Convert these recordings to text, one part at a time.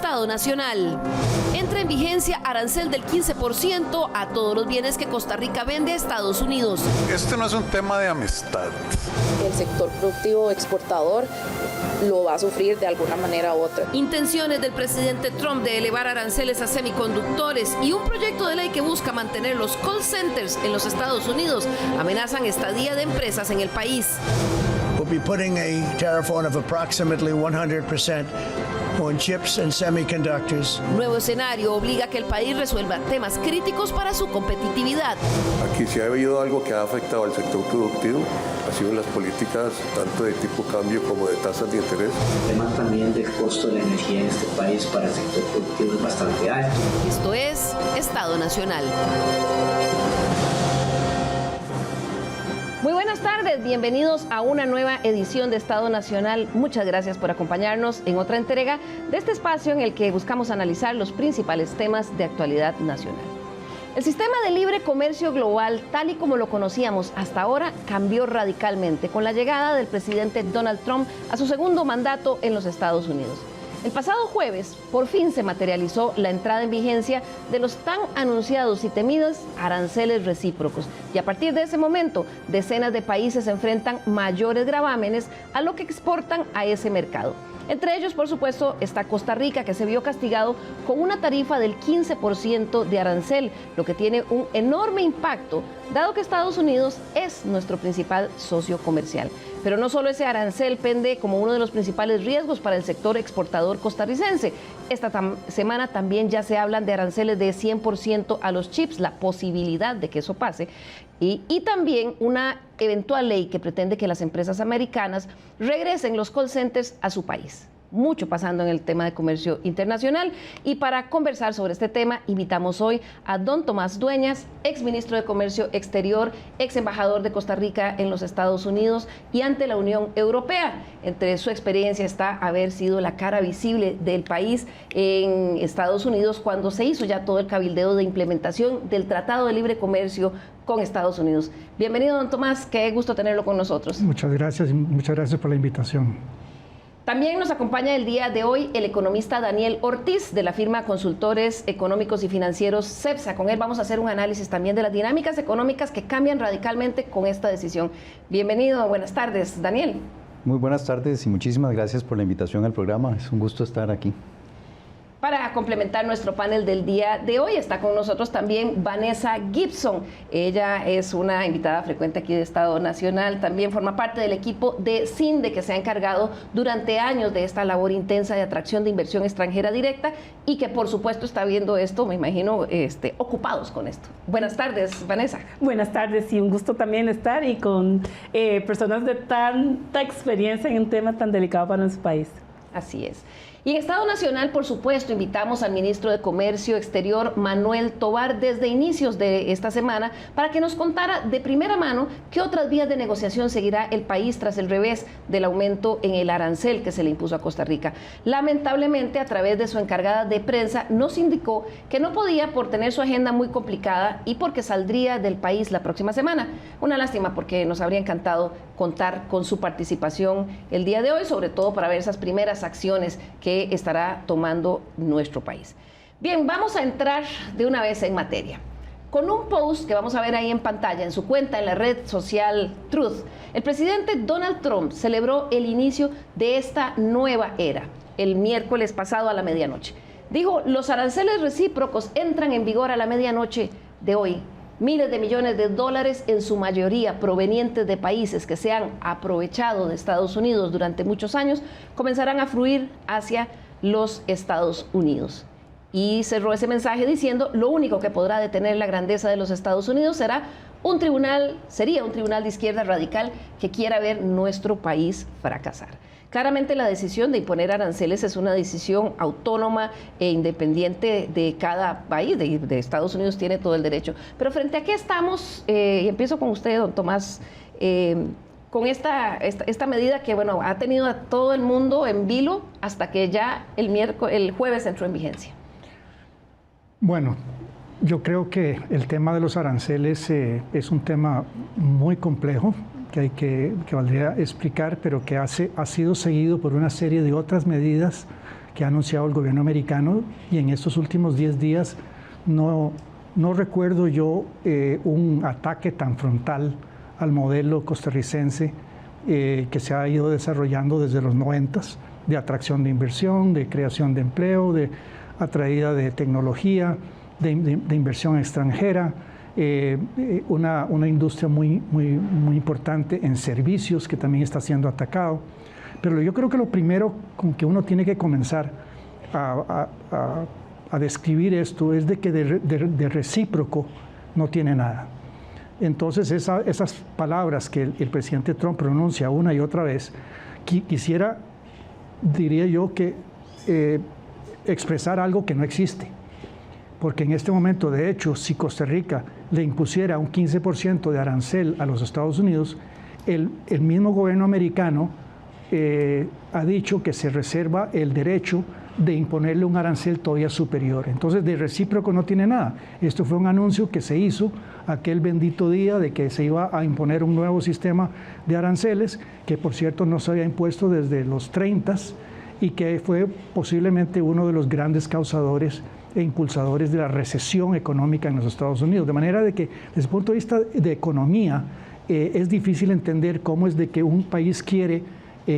Estado Nacional. Entra en vigencia arancel del 15% a todos los bienes que Costa Rica vende a Estados Unidos. Este no es un tema de amistad. El sector productivo exportador lo va a sufrir de alguna manera u otra. Intenciones del presidente Trump de elevar aranceles a semiconductores y un proyecto de ley que busca mantener los call centers en los Estados Unidos amenazan estadía de empresas en el país. We'll be putting a tariff on of approximately 100% on chips and semiconductors. Nuevo escenario obliga a que el país resuelva temas críticos para su competitividad. Aquí sí ha habido algo que ha afectado al sector productivo, ha sido las políticas tanto de tipo cambio como de tasas de interés. El tema también del costo de la energía en este país para el sector productivo es bastante alto. Esto es Estado Nacional. Muy buenas tardes, bienvenidos a una nueva edición de Estado Nacional. Muchas gracias por acompañarnos en otra entrega de este espacio en el que buscamos analizar los principales temas de actualidad nacional. El sistema de libre comercio global, tal y como lo conocíamos hasta ahora, cambió radicalmente con la llegada del presidente Donald Trump a su segundo mandato en los Estados Unidos. El pasado jueves, por fin se materializó la entrada en vigencia de los tan anunciados y temidos aranceles recíprocos. Y a partir de ese momento, decenas de países enfrentan mayores gravámenes a lo que exportan a ese mercado. Entre ellos, por supuesto, está Costa Rica, que se vio castigado con una tarifa del 15% de arancel, lo que tiene un enorme impacto, dado que Estados Unidos es nuestro principal socio comercial. Pero no solo ese arancel pende como uno de los principales riesgos para el sector exportador costarricense. Esta semana también ya se hablan de aranceles de 100% a los chips, la posibilidad de que eso pase. Y también una eventual ley que pretende que las empresas americanas regresen los call centers a su país. Mucho pasando en el tema de comercio internacional. Y para conversar sobre este tema, invitamos hoy a don Tomás Dueñas, ex ministro de Comercio Exterior, ex embajador de Costa Rica en los Estados Unidos y ante la Unión Europea. Entre su experiencia está haber sido la cara visible del país en Estados Unidos cuando se hizo ya todo el cabildeo de implementación del Tratado de Libre Comercio con Estados Unidos. Bienvenido, don Tomás, qué gusto tenerlo con nosotros. Muchas gracias y muchas gracias por la invitación. También nos acompaña el día de hoy el economista Daniel Ortiz de la firma Consultores Económicos y Financieros CEPSA. Con él vamos a hacer un análisis también de las dinámicas económicas que cambian radicalmente con esta decisión. Bienvenido, buenas tardes, Daniel. Muy buenas tardes y muchísimas gracias por la invitación al programa. Es un gusto estar aquí. Para complementar nuestro panel del día de hoy está con nosotros también Vanessa Gibson. Ella es una invitada frecuente aquí de Estado Nacional, también forma parte del equipo de CINDE que se ha encargado durante años de esta labor intensa de atracción de inversión extranjera directa y que por supuesto está viendo esto, me imagino, ocupados con esto. Buenas tardes, Vanessa. Buenas tardes y un gusto también estar y con personas de tanta experiencia en un tema tan delicado para nuestro país. Así es. Y en Estado Nacional, por supuesto, invitamos al ministro de Comercio Exterior, Manuel Tovar, desde inicios de esta semana, para que nos contara de primera mano qué otras vías de negociación seguirá el país tras el revés del aumento en el arancel que se le impuso a Costa Rica. Lamentablemente, a través de su encargada de prensa, nos indicó que no podía por tener su agenda muy complicada y porque saldría del país la próxima semana. Una lástima porque nos habría encantado contar con su participación el día de hoy, sobre todo para ver esas primeras acciones que estará tomando nuestro país. Bien, vamos a entrar de una vez en materia. Con un post que vamos a ver ahí en pantalla, en su cuenta en la red social Truth, el presidente Donald Trump celebró el inicio de esta nueva era, el miércoles pasado a la medianoche. Dijo, los aranceles recíprocos entran en vigor a la medianoche de hoy. Miles de millones de dólares, en su mayoría provenientes de países que se han aprovechado de Estados Unidos durante muchos años, comenzarán a fluir hacia los Estados Unidos. Y cerró ese mensaje diciendo, lo único que podrá detener la grandeza de los Estados Unidos sería un tribunal de izquierda radical que quiera ver nuestro país fracasar. Claramente la decisión de imponer aranceles es una decisión autónoma e independiente de cada país, de Estados Unidos tiene todo el derecho. Pero frente a qué estamos, y empiezo con usted, don Tomás, con esta medida que bueno, ha tenido a todo el mundo en vilo hasta que ya el jueves entró en vigencia. Bueno, yo creo que el tema de los aranceles es un tema muy complejo, que valdría explicar, pero que ha sido seguido por una serie de otras medidas que ha anunciado el gobierno americano, y en estos últimos 10 días no recuerdo yo un ataque tan frontal al modelo costarricense que se ha ido desarrollando desde los 90s, de atracción de inversión, de creación de empleo, de atraída de tecnología, de inversión extranjera, una industria muy importante en servicios que también está siendo atacado. Pero yo creo que lo primero con que uno tiene que comenzar a describir esto es de que de recíproco no tiene nada. Entonces esas palabras que el presidente Trump pronuncia una y otra vez, quisiera, diría yo, que expresar algo que no existe. Porque en este momento, de hecho, si Costa Rica le impusiera un 15% de arancel a los Estados Unidos, el mismo gobierno americano ha dicho que se reserva el derecho de imponerle un arancel todavía superior. Entonces, de recíproco no tiene nada. Esto fue un anuncio que se hizo aquel bendito día de que se iba a imponer un nuevo sistema de aranceles, que por cierto no se había impuesto desde los 30s y que fue posiblemente uno de los grandes causadores e impulsadores de la recesión económica en los Estados Unidos. De manera de que, desde el punto de vista de economía, es difícil entender cómo es de que un país quiere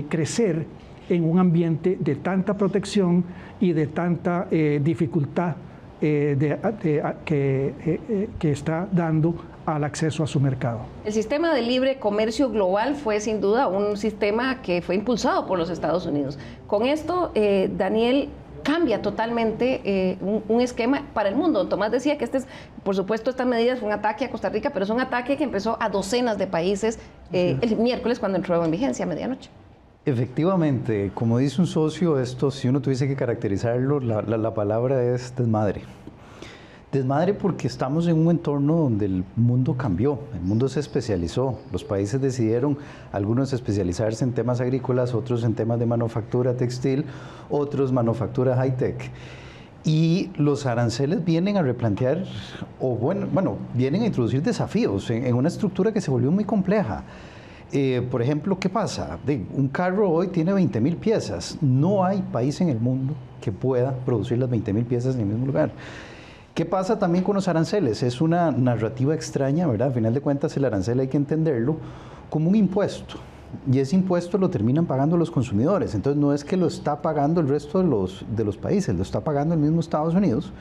crecer en un ambiente de tanta protección y de tanta dificultad que está dando al acceso a su mercado. El sistema de libre comercio global fue sin duda un sistema que fue impulsado por los Estados Unidos. Con esto, Daniel, cambia totalmente un esquema para el mundo. Tomás decía que por supuesto, estas medidas fue un ataque a Costa Rica, pero es un ataque que empezó a docenas de países el miércoles cuando entró en vigencia a medianoche. Efectivamente, como dice un socio, esto, si uno tuviese que caracterizarlo, la palabra es desmadre. Desmadre porque estamos en un entorno donde el mundo cambió, el mundo se especializó, los países decidieron, algunos especializarse en temas agrícolas, otros en temas de manufactura textil, otros manufactura high-tech. Y los aranceles vienen a replantear, vienen a introducir desafíos en una estructura que se volvió muy compleja. Por ejemplo, ¿qué pasa? Un carro hoy tiene 20.000 piezas. No hay país en el mundo que pueda producir las 20.000 piezas en el mismo lugar. ¿Qué pasa también con los aranceles? Es una narrativa extraña, ¿verdad? Al final de cuentas, el arancel hay que entenderlo como un impuesto. Y ese impuesto lo terminan pagando los consumidores. Entonces, no es que lo está pagando el resto de los países, lo está pagando el mismo Estados Unidos.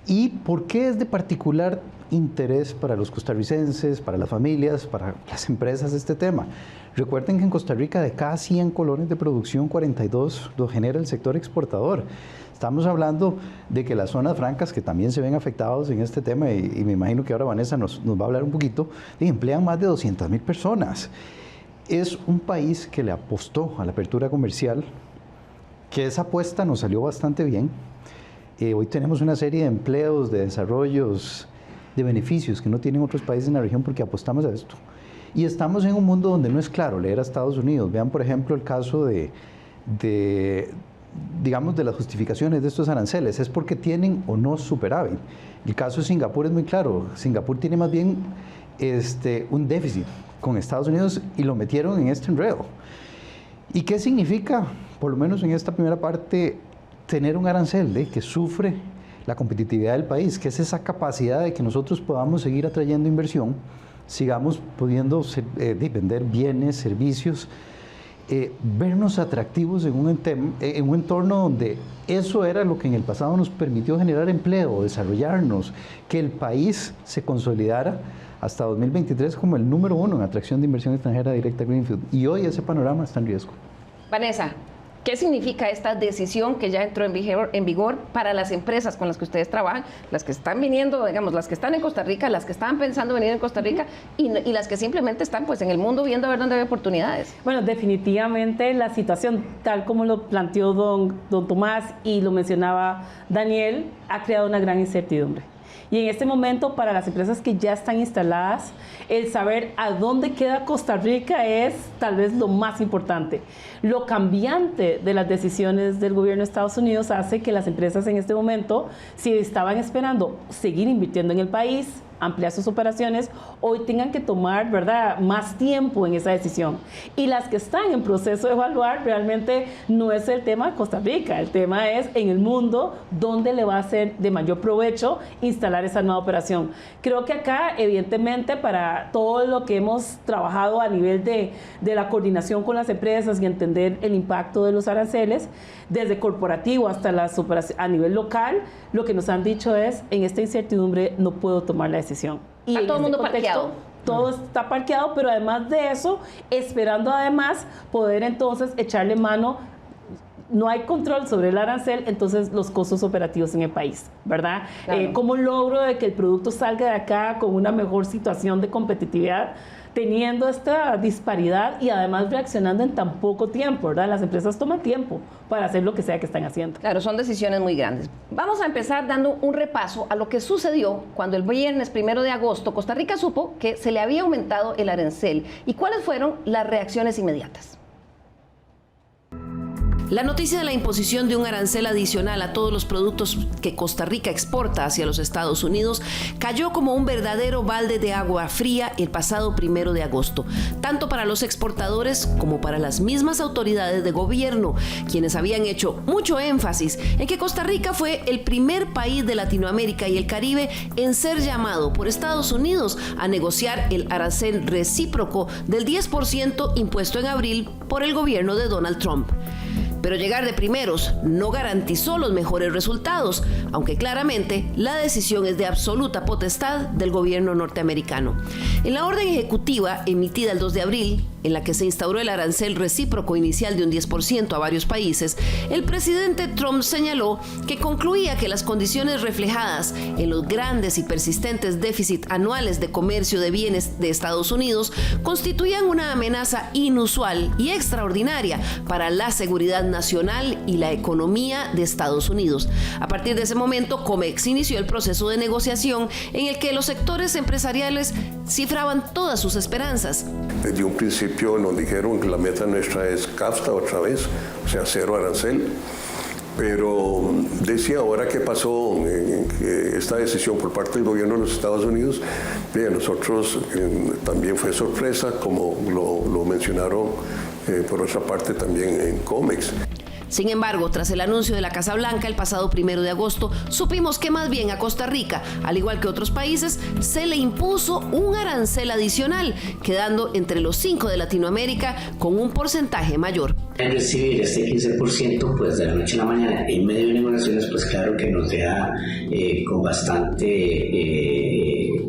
¿Y por qué es de particular interés para los costarricenses, para las familias, para las empresas este tema? Recuerden que en Costa Rica, de cada 100 colones de producción, 42 lo genera el sector exportador. Estamos hablando de que las zonas francas, que también se ven afectados en este tema, y me imagino que ahora Vanessa nos va a hablar un poquito, emplean más de 200.000 personas. Es un país que le apostó a la apertura comercial, que esa apuesta nos salió bastante bien. Hoy tenemos una serie de empleos, de desarrollos, de beneficios que no tienen otros países en la región porque apostamos a esto. Y estamos en un mundo donde no es claro leer a Estados Unidos. Vean, por ejemplo, el caso de las justificaciones de estos aranceles. Es porque tienen o no superávit. El caso de Singapur es muy claro. Singapur tiene más bien un déficit con Estados Unidos y lo metieron en este enredo. ¿Y qué significa, por lo menos en esta primera parte, tener un arancel que sufre la competitividad del país, que es esa capacidad de que nosotros podamos seguir atrayendo inversión, sigamos pudiendo vender bienes, servicios, vernos atractivos en un entorno donde eso era lo que en el pasado nos permitió generar empleo, desarrollarnos, que el país se consolidara hasta 2023 como el número 1 en atracción de inversión extranjera directa a Greenfield. Y hoy ese panorama está en riesgo. Vanessa, ¿qué significa esta decisión que ya entró en vigor para las empresas con las que ustedes trabajan, las que están viniendo, digamos, las que están en Costa Rica, las que estaban pensando venir en Costa Rica y las que simplemente están pues en el mundo viendo a ver dónde hay oportunidades? Bueno, definitivamente la situación, tal como lo planteó don Tomás y lo mencionaba Daniel, ha creado una gran incertidumbre. Y en este momento, para las empresas que ya están instaladas, el saber a dónde queda Costa Rica es tal vez lo más importante. Lo cambiante de las decisiones del gobierno de Estados Unidos hace que las empresas en este momento, si estaban esperando seguir invirtiendo en el país, ampliar sus operaciones, hoy tengan que tomar, ¿verdad?, más tiempo en esa decisión. Y las que están en proceso de evaluar, realmente no es el tema de Costa Rica, el tema es en el mundo dónde le va a ser de mayor provecho instalar esa nueva operación. Creo que acá, evidentemente, para todo lo que hemos trabajado a nivel de la coordinación con las empresas y entender el impacto de los aranceles, desde corporativo hasta a nivel local, lo que nos han dicho es, en esta incertidumbre no puedo tomar la decisión. Y está todo el mundo contexto, parqueado. Todo está parqueado, pero además de eso, esperando además poder entonces echarle mano. No hay control sobre el arancel, entonces los costos operativos en el país, ¿verdad? Claro. ¿Cómo logro de que el producto salga de acá con una mejor situación de competitividad, teniendo esta disparidad y además reaccionando en tan poco tiempo, ¿verdad? Las empresas toman tiempo para hacer lo que sea que están haciendo. Claro, son decisiones muy grandes. Vamos a empezar dando un repaso a lo que sucedió cuando el viernes 1 de agosto Costa Rica supo que se le había aumentado el arancel y cuáles fueron las reacciones inmediatas. La noticia de la imposición de un arancel adicional a todos los productos que Costa Rica exporta hacia los Estados Unidos cayó como un verdadero balde de agua fría el pasado 1 de agosto, tanto para los exportadores como para las mismas autoridades de gobierno, quienes habían hecho mucho énfasis en que Costa Rica fue el primer país de Latinoamérica y el Caribe en ser llamado por Estados Unidos a negociar el arancel recíproco del 10% impuesto en abril por el gobierno de Donald Trump. Pero llegar de primeros no garantizó los mejores resultados, aunque claramente la decisión es de absoluta potestad del gobierno norteamericano. En la orden ejecutiva emitida el 2 de abril, en la que se instauró el arancel recíproco inicial de un 10% a varios países, el presidente Trump señaló que concluía que las condiciones reflejadas en los grandes y persistentes déficits anuales de comercio de bienes de Estados Unidos constituían una amenaza inusual y extraordinaria para la seguridad nacional y la economía de Estados Unidos. A partir de ese momento, COMEX inició el proceso de negociación en el que los sectores empresariales cifraban todas sus esperanzas. Desde un principio nos dijeron que la meta nuestra es CAFTA otra vez, o sea, cero arancel. Pero decía ahora que pasó esta decisión por parte del gobierno de los Estados Unidos, a nosotros también fue sorpresa, como lo mencionaron por otra parte también en COMEX. Sin embargo, tras el anuncio de la Casa Blanca el pasado 1 de agosto, supimos que más bien a Costa Rica, al igual que otros países, se le impuso un arancel adicional, quedando entre los 5 de Latinoamérica con un porcentaje mayor. En recibir este 15%, pues de la noche a la mañana, en medio de negociaciones, pues claro que nos deja con bastante,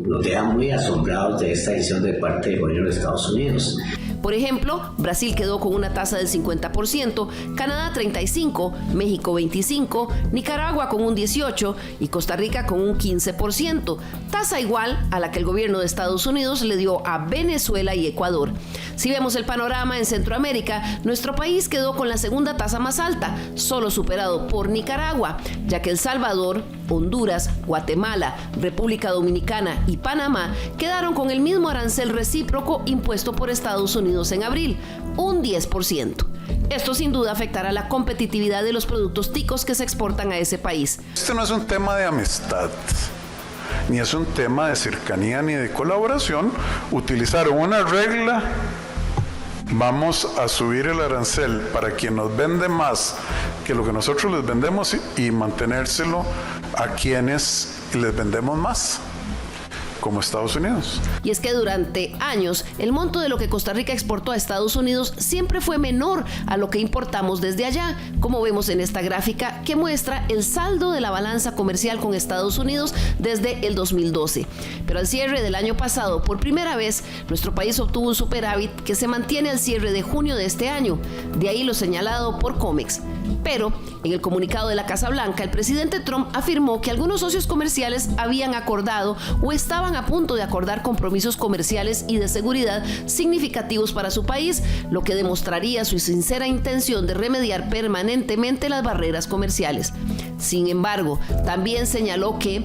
nos deja muy asombrados de esta decisión de parte del gobierno de Estados Unidos. Por ejemplo, Brasil quedó con una tasa del 50%, Canadá 35%, México 25%, Nicaragua con un 18% y Costa Rica con un 15%, tasa igual a la que el gobierno de Estados Unidos le dio a Venezuela y Ecuador. Si vemos el panorama en Centroamérica, nuestro país quedó con la segunda tasa más alta, solo superado por Nicaragua, ya que El Salvador, Honduras, Guatemala, República Dominicana y Panamá quedaron con el mismo arancel recíproco impuesto por Estados Unidos en abril, un 10%. Esto sin duda afectará la competitividad de los productos ticos que se exportan a ese país. Este no es un tema de amistad, ni es un tema de cercanía ni de colaboración. Utilizaron una regla, vamos a subir el arancel para quien nos vende más que lo que nosotros les vendemos y mantenérselo a quienes les vendemos más, como Estados Unidos. Y es que durante años el monto de lo que Costa Rica exportó a Estados Unidos siempre fue menor a lo que importamos desde allá, como vemos en esta gráfica que muestra el saldo de la balanza comercial con Estados Unidos desde el 2012. Pero al cierre del año pasado, por primera vez, nuestro país obtuvo un superávit que se mantiene al cierre de junio de este año, de ahí lo señalado por COMEX. Pero en el comunicado de la Casa Blanca, el presidente Trump afirmó que algunos socios comerciales habían acordado o estaban a punto de acordar compromisos comerciales y de seguridad significativos para su país, lo que demostraría su sincera intención de remediar permanentemente las barreras comerciales. Sin embargo, también señaló que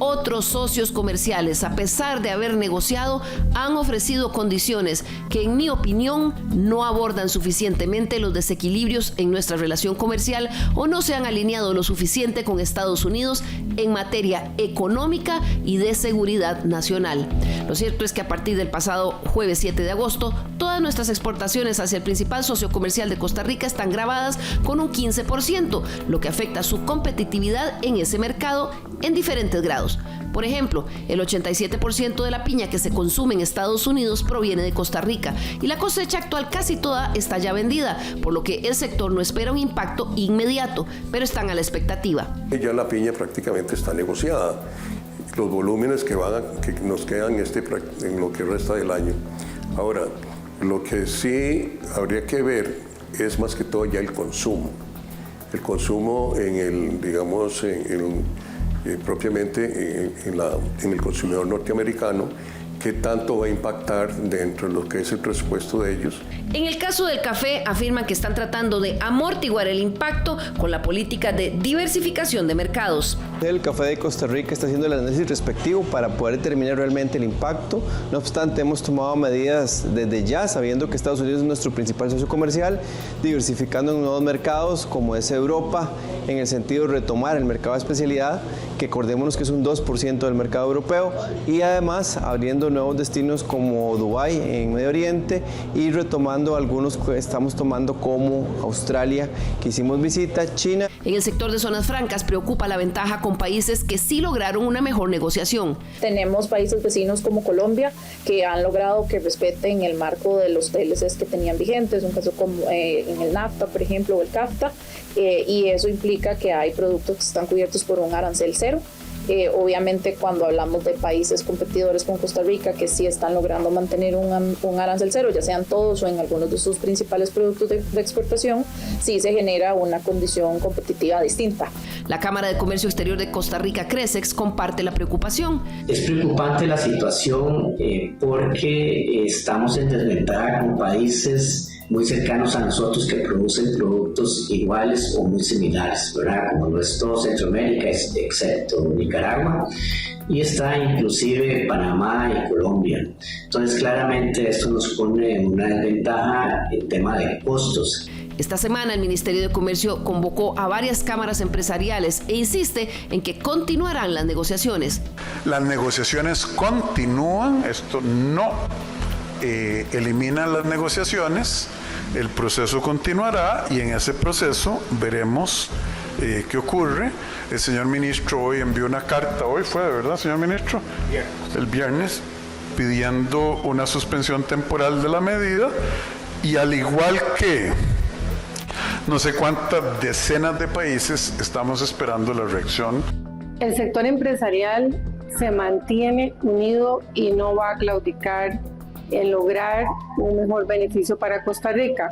otros socios comerciales, a pesar de haber negociado, han ofrecido condiciones que, en mi opinión, no abordan suficientemente los desequilibrios en nuestra relación comercial o no se han alineado lo suficiente con Estados Unidos en materia económica y de seguridad nacional. Lo cierto es que a partir del pasado jueves 7 de agosto, todas nuestras exportaciones hacia el principal socio comercial de Costa Rica están gravadas con un 15%, lo que afecta su competitividad en ese mercado en diferentes grados. Por ejemplo, el 87% de la piña que se consume en Estados Unidos proviene de Costa Rica y la cosecha actual casi toda está ya vendida, por lo que el sector no espera un impacto inmediato, pero están a la expectativa. Ya la piña prácticamente está negociada. Los volúmenes que nos quedan en lo que resta del año. Ahora, lo que sí habría que ver es más que todo ya el consumo. El consumo propiamente en el consumidor norteamericano, qué tanto va a impactar dentro de lo que es el presupuesto de ellos. En el caso del café, afirman que están tratando de amortiguar el impacto con la política de diversificación de mercados. El café de Costa Rica está haciendo el análisis respectivo para poder determinar realmente el impacto. No obstante, hemos tomado medidas desde ya, sabiendo que Estados Unidos es nuestro principal socio comercial, diversificando en nuevos mercados como es Europa, en el sentido de retomar el mercado de especialidad, que acordémonos que es un 2% del mercado europeo, y además abriendo nuevos destinos como Dubái en Medio Oriente y retomando algunos que estamos tomando como Australia, que hicimos visita, China. En el sector de zonas francas preocupa la ventaja con países que sí lograron una mejor negociación. Tenemos países vecinos como Colombia que han logrado que respeten el marco de los TLCs que tenían vigentes, un caso como en el NAFTA, por ejemplo, o el CAFTA, y eso implica que hay productos que están cubiertos por un arancel cero. Obviamente, cuando hablamos de países competidores con Costa Rica que sí están logrando mantener un arancel cero, ya sean todos o en algunos de sus principales productos de exportación, sí se genera una condición competitiva distinta. La Cámara de Comercio Exterior de Costa Rica, CRESEX, comparte la preocupación. Es preocupante la situación porque estamos en desventaja con países muy cercanos a nosotros que producen productos iguales o muy similares, ¿verdad? Como lo es todo Centroamérica, excepto Nicaragua, y está inclusive Panamá y Colombia. Entonces, claramente esto nos pone en una desventaja en tema de costos. Esta semana el Ministerio de Comercio convocó a varias cámaras empresariales e insiste en que continuarán las negociaciones. Las negociaciones continúan, esto no elimina las negociaciones, el proceso continuará y en ese proceso veremos qué ocurre. El señor ministro hoy envió una carta, hoy fue, ¿verdad, señor ministro? El viernes, pidiendo una suspensión temporal de la medida, y al igual que no sé cuántas decenas de países, estamos esperando la reacción. El sector empresarial se mantiene unido y no va a claudicar en lograr un mejor beneficio para Costa Rica.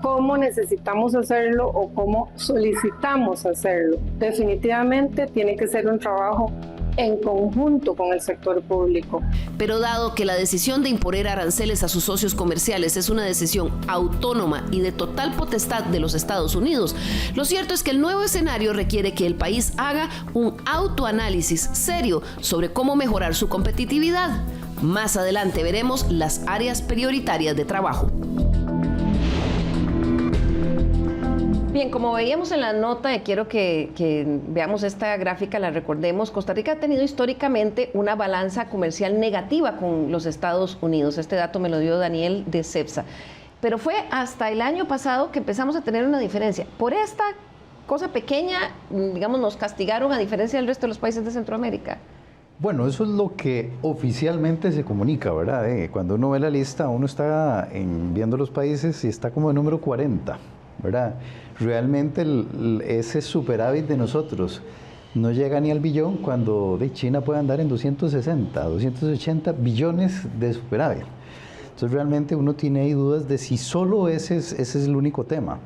¿Cómo necesitamos hacerlo o cómo solicitamos hacerlo? Definitivamente tiene que ser un trabajo en conjunto con el sector público. Pero dado que la decisión de imponer aranceles a sus socios comerciales es una decisión autónoma y de total potestad de los Estados Unidos, lo cierto es que el nuevo escenario requiere que el país haga un autoanálisis serio sobre cómo mejorar su competitividad. Más adelante veremos las áreas prioritarias de trabajo. Bien, como veíamos en la nota, y quiero que veamos esta gráfica, la recordemos, Costa Rica ha tenido históricamente una balanza comercial negativa con los Estados Unidos. Este dato me lo dio Daniel de CEPSA. Pero fue hasta el año pasado que empezamos a tener una diferencia. Por esta cosa pequeña, digamos, nos castigaron a diferencia del resto de los países de Centroamérica. Bueno, eso es lo que oficialmente se comunica, ¿verdad? Cuando uno ve la lista, uno está viendo los países y está como de número 40, ¿verdad? Realmente ese superávit de nosotros no llega ni al billón cuando China puede andar en 260, 280 billones de superávit. Entonces realmente uno tiene ahí dudas de si solo ese es el único tema.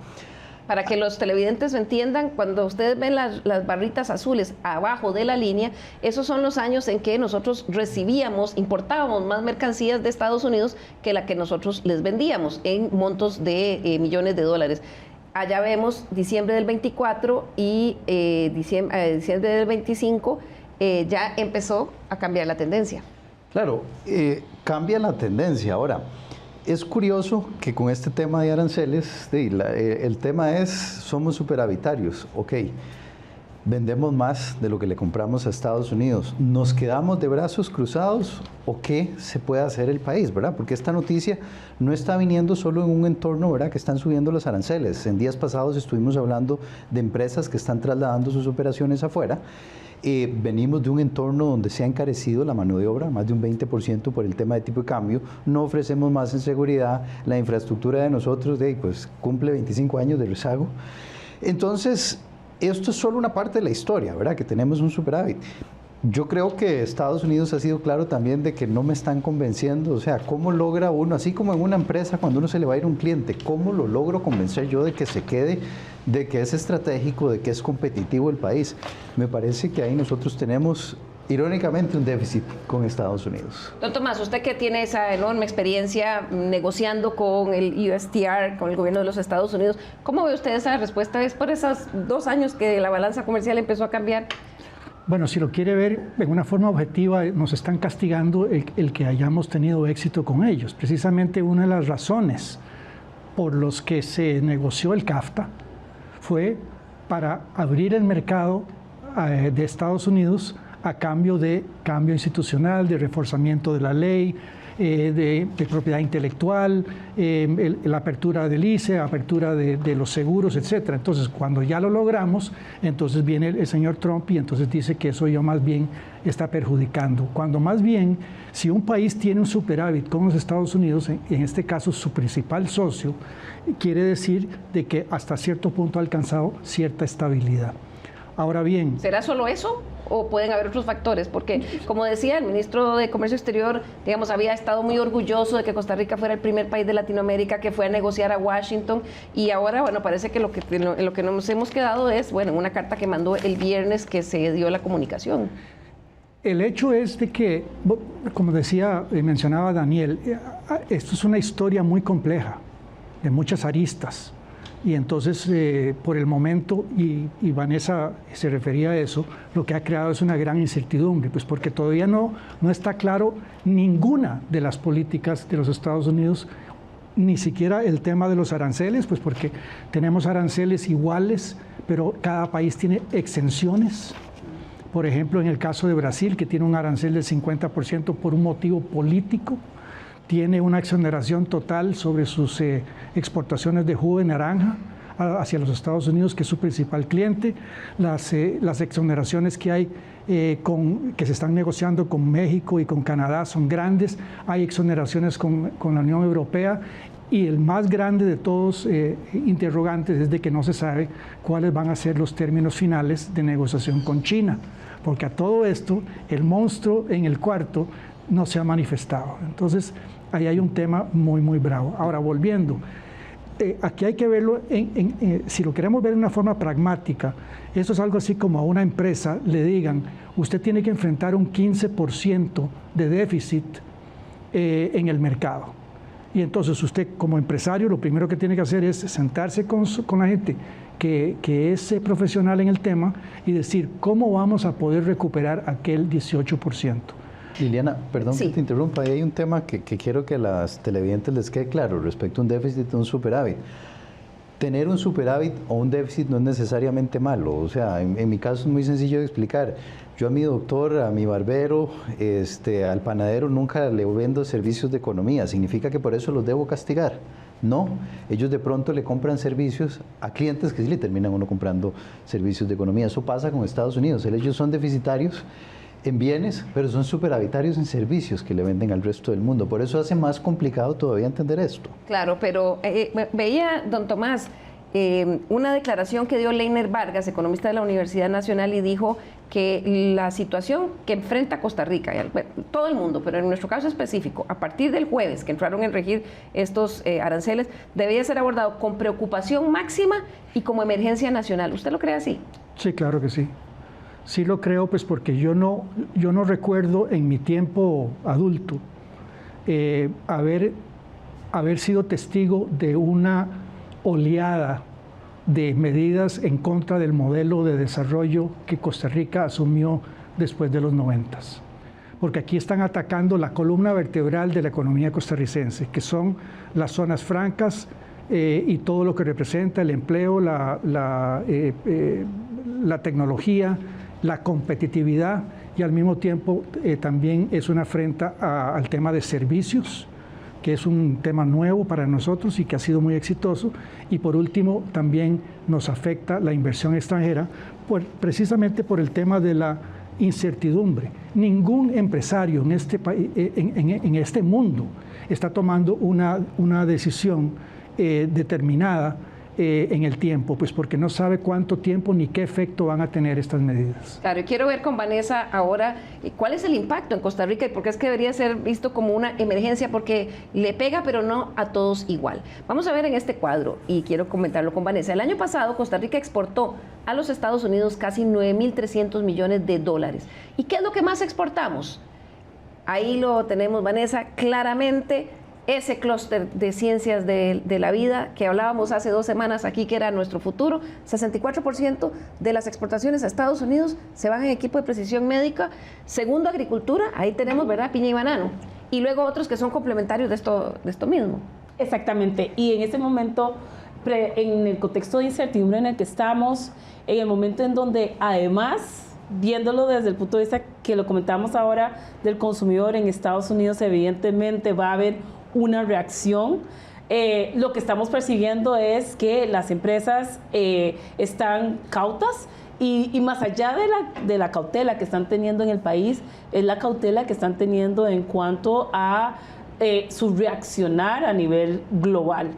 Para que los televidentes entiendan, cuando ustedes ven las barritas azules abajo de la línea, esos son los años en que nosotros importábamos más mercancías de Estados Unidos que la que nosotros les vendíamos en montos de millones de dólares. Allá vemos diciembre del 24 y diciembre del 25, ya empezó a cambiar la tendencia. Claro, cambia la tendencia. Ahora, es curioso que con este tema de aranceles, el tema es, somos superavitarios, ok, vendemos más de lo que le compramos a Estados Unidos, ¿nos quedamos de brazos cruzados o qué se puede hacer el país, verdad? Porque esta noticia no está viniendo solo en un entorno, ¿verdad?, que están subiendo los aranceles. En días pasados estuvimos hablando de empresas que están trasladando sus operaciones afuera. Venimos de un entorno donde se ha encarecido la mano de obra, más de un 20% por el tema de tipo de cambio, no ofrecemos más en seguridad, la infraestructura de nosotros pues cumple 25 años de rezago. Entonces, esto es solo una parte de la historia, ¿verdad?, que tenemos un superávit. Yo creo que Estados Unidos ha sido claro también de que no me están convenciendo, o sea, ¿cómo logra uno, así como en una empresa cuando uno se le va a ir un cliente, cómo lo logro convencer yo de que se quede, de que es estratégico, de que es competitivo el país? Me parece que ahí nosotros tenemos, irónicamente, un déficit con Estados Unidos. Don Tomás, usted que tiene esa enorme experiencia negociando con el USTR, con el gobierno de los Estados Unidos, ¿cómo ve usted esa respuesta? ¿Es por esos 2 años que la balanza comercial empezó a cambiar? Bueno, si lo quiere ver de una forma objetiva, nos están castigando el que hayamos tenido éxito con ellos. Precisamente una de las razones por los que se negoció el CAFTA fue para abrir el mercado de Estados Unidos a cambio de cambio institucional, de reforzamiento de la ley, de propiedad intelectual, la apertura del ICE, apertura de los seguros, etc. Entonces, cuando ya lo logramos, entonces viene el señor Trump y entonces dice que eso ya más bien está perjudicando. Cuando más bien, si un país tiene un superávit con los Estados Unidos, en este caso su principal socio, quiere decir de que hasta cierto punto ha alcanzado cierta estabilidad. Ahora bien... ¿Será solo eso o pueden haber otros factores? Porque, como decía, el ministro de Comercio Exterior, digamos, había estado muy orgulloso de que Costa Rica fuera el primer país de Latinoamérica que fue a negociar a Washington, y ahora, bueno, parece que lo que nos hemos quedado es, bueno, una carta que mandó el viernes que se dio la comunicación. El hecho es de que, como decía y mencionaba Daniel, esto es una historia muy compleja, de muchas aristas. Y entonces, por el momento, y Vanessa se refería a eso, lo que ha creado es una gran incertidumbre, pues porque todavía no está claro ninguna de las políticas de los Estados Unidos, ni siquiera el tema de los aranceles, pues porque tenemos aranceles iguales, pero cada país tiene exenciones. Por ejemplo, en el caso de Brasil, que tiene un arancel del 50% por un motivo político, tiene una exoneración total sobre sus exportaciones de jugo de naranja hacia los Estados Unidos, que es su principal cliente, las exoneraciones que hay que se están negociando con México y con Canadá son grandes, hay exoneraciones con la Unión Europea, y el más grande de todos interrogantes es de que no se sabe cuáles van a ser los términos finales de negociación con China, porque a todo esto el monstruo en el cuarto no se ha manifestado. Entonces, ahí hay un tema muy, muy bravo. Ahora, volviendo, aquí hay que verlo, si lo queremos ver de una forma pragmática, esto es algo así como a una empresa le digan, usted tiene que enfrentar un 15% de déficit en el mercado. Y entonces usted, como empresario, lo primero que tiene que hacer es sentarse con la gente que es profesional en el tema y decir, ¿cómo vamos a poder recuperar aquel 18%? Liliana, perdón Sí. que te interrumpa, ahí hay un tema que quiero que a las televidentes les quede claro respecto a un déficit o un superávit. Tener un superávit o un déficit no es necesariamente malo, o sea, en mi caso es muy sencillo de explicar. Yo a mi doctor, a mi barbero, al panadero nunca le vendo servicios de economía, ¿significa que por eso los debo castigar? No, ellos de pronto le compran servicios a clientes que sí le terminan uno comprando servicios de economía. Eso pasa con Estados Unidos, ellos son deficitarios en bienes, pero son superavitarios en servicios que le venden al resto del mundo. Por eso hace más complicado todavía entender esto. Claro, pero veía, don Tomás, una declaración que dio Leiner Vargas, economista de la Universidad Nacional, y dijo que la situación que enfrenta Costa Rica, todo el mundo, pero en nuestro caso específico, a partir del jueves que entraron en regir estos aranceles, debía ser abordado con preocupación máxima y como emergencia nacional. ¿Usted lo cree así? Sí, claro que sí. Sí lo creo, pues porque yo no recuerdo en mi tiempo adulto haber sido testigo de una oleada de medidas en contra del modelo de desarrollo que Costa Rica asumió después de los 90s. Porque aquí están atacando la columna vertebral de la economía costarricense, que son las zonas francas y todo lo que representa el empleo, la tecnología, la competitividad, y al mismo tiempo también es una afrenta al tema de servicios, que es un tema nuevo para nosotros y que ha sido muy exitoso. Y por último, también nos afecta la inversión extranjera, precisamente por el tema de la incertidumbre. Ningún empresario en este país, en este mundo está tomando una decisión determinada en el tiempo, pues porque no sabe cuánto tiempo ni qué efecto van a tener estas medidas. Claro, y quiero ver con Vanessa ahora cuál es el impacto en Costa Rica y por qué es que debería ser visto como una emergencia, porque le pega pero no a todos igual. Vamos a ver en este cuadro y quiero comentarlo con Vanessa. El año pasado Costa Rica exportó a los Estados Unidos casi 9.300 millones de dólares. ¿Y qué es lo que más exportamos? Ahí lo tenemos, Vanessa, claramente. Ese clúster de ciencias de la vida que hablábamos hace 2 semanas aquí, que era nuestro futuro, 64% de las exportaciones a Estados Unidos se van en equipo de precisión médica. Segundo, agricultura, ahí tenemos, ¿verdad?, piña y banano. Y luego otros que son complementarios de esto mismo. Exactamente. Y en ese momento, en el contexto de incertidumbre en el que estamos, en el momento en donde además, viéndolo desde el punto de vista que lo comentamos ahora del consumidor en Estados Unidos, evidentemente va a haber una reacción. Lo que estamos percibiendo es que las empresas están cautas y más allá de la cautela que están teniendo en el país, es la cautela que están teniendo en cuanto a su reaccionar a nivel global.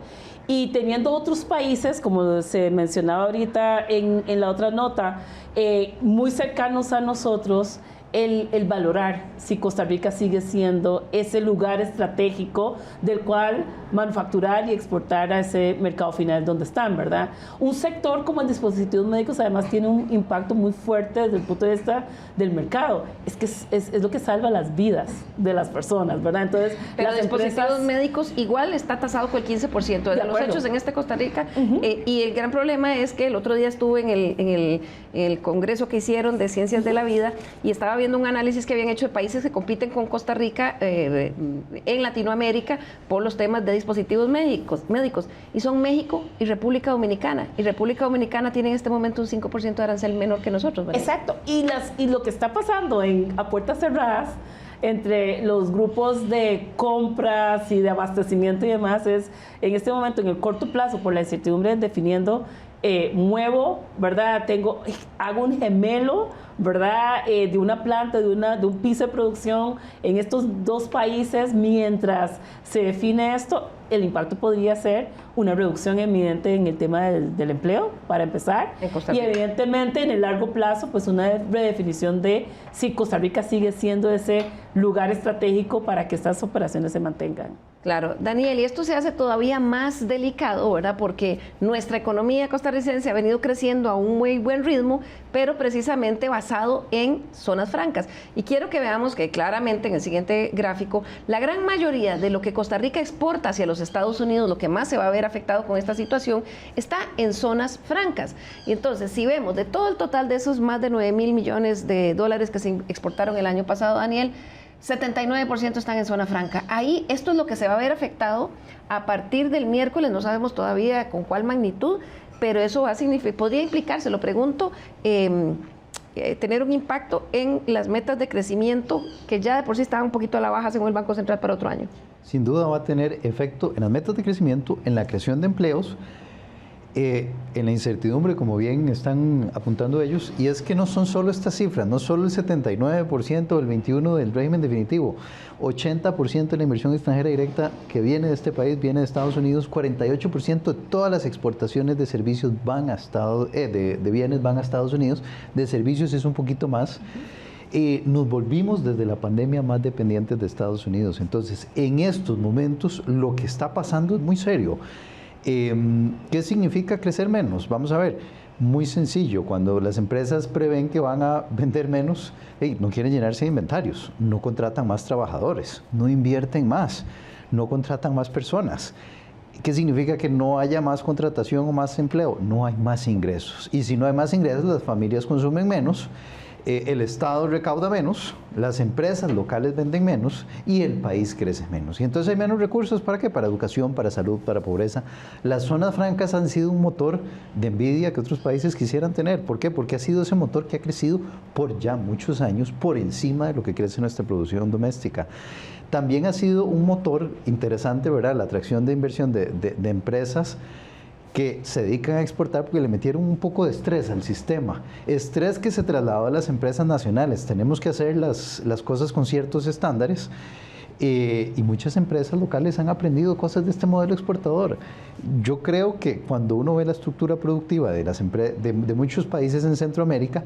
Y teniendo otros países, como se mencionaba ahorita en la otra nota, muy cercanos a nosotros, el valorar si Costa Rica sigue siendo ese lugar estratégico del cual manufacturar y exportar a ese mercado final donde están, ¿verdad? Un sector como el dispositivos médicos además tiene un impacto muy fuerte desde el punto de vista del mercado. Es que es lo que salva las vidas de las personas, ¿verdad? Entonces, pero los dispositivos médicos igual está tasado con el 15% de los hechos en Costa Rica. Y el gran problema es que el otro día estuve en el congreso que hicieron de Ciencias de la Vida y estaba viendo un análisis que habían hecho de países que compiten con Costa Rica en Latinoamérica por los temas de dispositivos médicos, y son México y República Dominicana. Y República Dominicana tiene en este momento un 5% de arancel menor que nosotros, ¿verdad? Exacto. Y lo que está pasando a puertas cerradas entre los grupos de compras y de abastecimiento y demás es, en este momento, en el corto plazo, por la incertidumbre, definiendo muevo, ¿verdad? Hago un gemelo, ¿verdad? De una planta, de un piso de producción en estos 2 países. Mientras se define esto, el impacto podría ser una reducción evidente en el tema del empleo, para empezar, y evidentemente en el largo plazo, pues una redefinición de si Costa Rica sigue siendo ese lugar estratégico para que estas operaciones se mantengan. Claro, Daniel, y esto se hace todavía más delicado, ¿verdad? Porque nuestra economía costarricense ha venido creciendo a un muy buen ritmo, pero precisamente basado en zonas francas. Y quiero que veamos que claramente en el siguiente gráfico, la gran mayoría de lo que Costa Rica exporta hacia los Estados Unidos, lo que más se va a ver afectado con esta situación, está en zonas francas. Y entonces, si vemos de todo el total de esos más de 9.000 millones de dólares que se exportaron el año pasado, Daniel, 79% están en zona franca. Ahí esto es lo que se va a ver afectado a partir del miércoles, no sabemos todavía con cuál magnitud, pero eso va a significar, podría implicar, se lo pregunto, tener un impacto en las metas de crecimiento que ya de por sí estaban un poquito a la baja según el Banco Central para otro año. Sin duda va a tener efecto en las metas de crecimiento, en la creación de empleos, en la incertidumbre, como bien están apuntando ellos, y es que no son solo estas cifras, no solo el 79%, el 21% del régimen definitivo, 80% de la inversión extranjera directa que viene de este país viene de Estados Unidos, 48% de todas las exportaciones de servicios van a de bienes van a Estados Unidos, de servicios es un poquito más. Nos volvimos desde la pandemia más dependientes de Estados Unidos. Entonces, en estos momentos, lo que está pasando es muy serio. ¿Qué significa crecer menos? Vamos a ver, muy sencillo, cuando las empresas prevén que van a vender menos, no quieren llenarse de inventarios, no contratan más trabajadores, no invierten más, no contratan más personas. ¿Qué significa que no haya más contratación o más empleo? No hay más ingresos. Y si no hay más ingresos, las familias consumen menos. el Estado recauda menos, las empresas locales venden menos y el país crece menos. Y entonces hay menos recursos, ¿para qué? Para educación, para salud, para pobreza. Las zonas francas han sido un motor de envidia que otros países quisieran tener. ¿Por qué? Porque ha sido ese motor que ha crecido por ya muchos años por encima de lo que crece nuestra producción doméstica. También ha sido un motor interesante, ¿verdad? La atracción de inversión de empresas que se dedican a exportar porque le metieron un poco de estrés al sistema. Estrés que se trasladó a las empresas nacionales. Tenemos que hacer las cosas con ciertos estándares y muchas empresas locales han aprendido cosas de este modelo exportador. Yo creo que cuando uno ve la estructura productiva de muchos países en Centroamérica,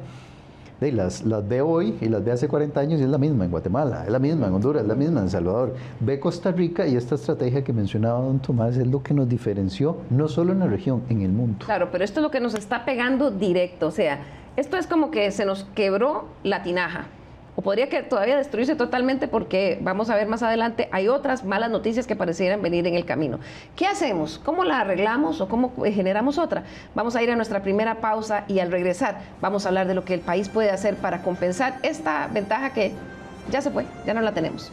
las ve hoy y las ve hace 40 años y es la misma en Guatemala, es la misma en Honduras, es la misma en El Salvador. Ve Costa Rica y esta estrategia que mencionaba don Tomás es lo que nos diferenció, no solo en la región, en el mundo. Claro, pero esto es lo que nos está pegando directo, o sea, esto es como que se nos quebró la tinaja. O podría que todavía destruirse totalmente porque, vamos a ver más adelante, hay otras malas noticias que parecieran venir en el camino. ¿Qué hacemos? ¿Cómo la arreglamos o cómo generamos otra? Vamos a ir a nuestra primera pausa y al regresar vamos a hablar de lo que el país puede hacer para compensar esta ventaja que ya se fue, ya no la tenemos.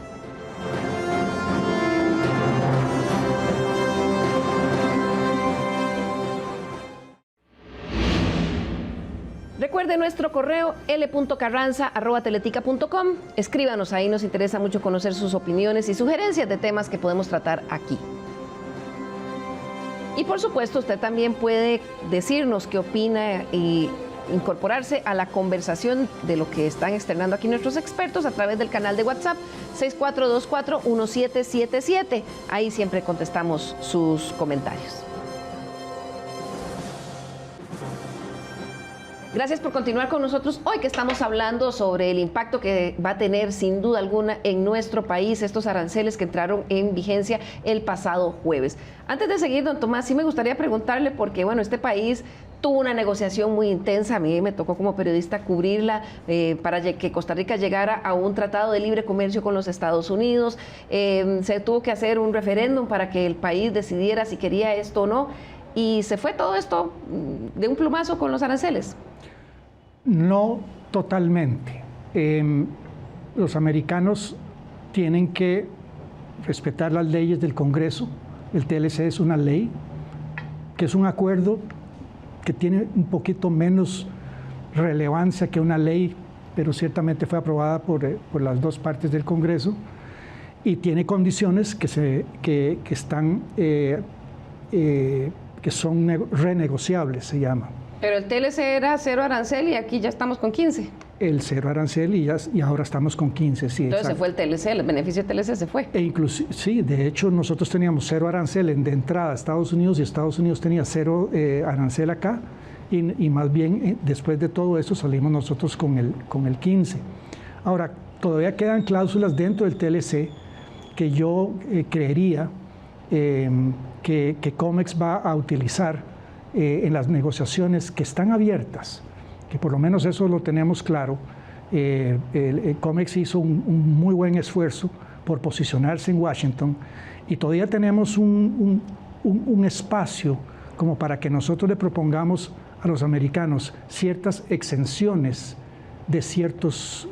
Recuerde nuestro correo l.carranza@teletica.com. Escríbanos, ahí nos interesa mucho conocer sus opiniones y sugerencias de temas que podemos tratar aquí. Y por supuesto, usted también puede decirnos qué opina y incorporarse a la conversación de lo que están externando aquí nuestros expertos a través del canal de WhatsApp 6424-1777. Ahí siempre contestamos sus comentarios. Gracias por continuar con nosotros hoy que estamos hablando sobre el impacto que va a tener sin duda alguna en nuestro país estos aranceles que entraron en vigencia el pasado jueves. Antes de seguir, don Tomás, sí me gustaría preguntarle porque, bueno, este país tuvo una negociación muy intensa, a mí me tocó como periodista cubrirla para que Costa Rica llegara a un tratado de libre comercio con los Estados Unidos. Se tuvo que hacer un referéndum para que el país decidiera si quería esto o no y se fue todo esto de un plumazo con los aranceles. No totalmente. Los americanos tienen que respetar las leyes del Congreso. El TLC es una ley, que es un acuerdo que tiene un poquito menos relevancia que una ley, pero ciertamente fue aprobada por las dos partes del Congreso y tiene condiciones que son renegociables, se llama. Pero el TLC era 0 arancel y aquí ya estamos con 15. El 0 arancel y ahora estamos con 15, sí. Entonces exacto. Se fue el TLC, el beneficio del TLC se fue. Sí, de hecho nosotros teníamos 0 arancel de entrada a Estados Unidos y Estados Unidos tenía 0 arancel acá y más bien después de todo eso salimos nosotros con el 15. Ahora, todavía quedan cláusulas dentro del TLC que yo creería que COMEX va a utilizar en las negociaciones que están abiertas, que por lo menos eso lo tenemos claro. El COMEX hizo un muy buen esfuerzo por posicionarse en Washington y todavía tenemos un espacio como para que nosotros le propongamos a los americanos ciertas exenciones de ciertos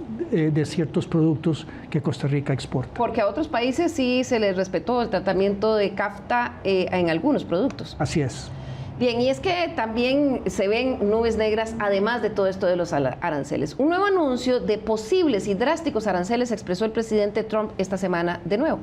productos que Costa Rica exporta. Porque a otros países sí se les respetó el tratamiento de CAFTA en algunos productos. Así es. Bien, y es que también se ven nubes negras, además de todo esto de los aranceles. Un nuevo anuncio de posibles y drásticos aranceles expresó el presidente Trump esta semana de nuevo.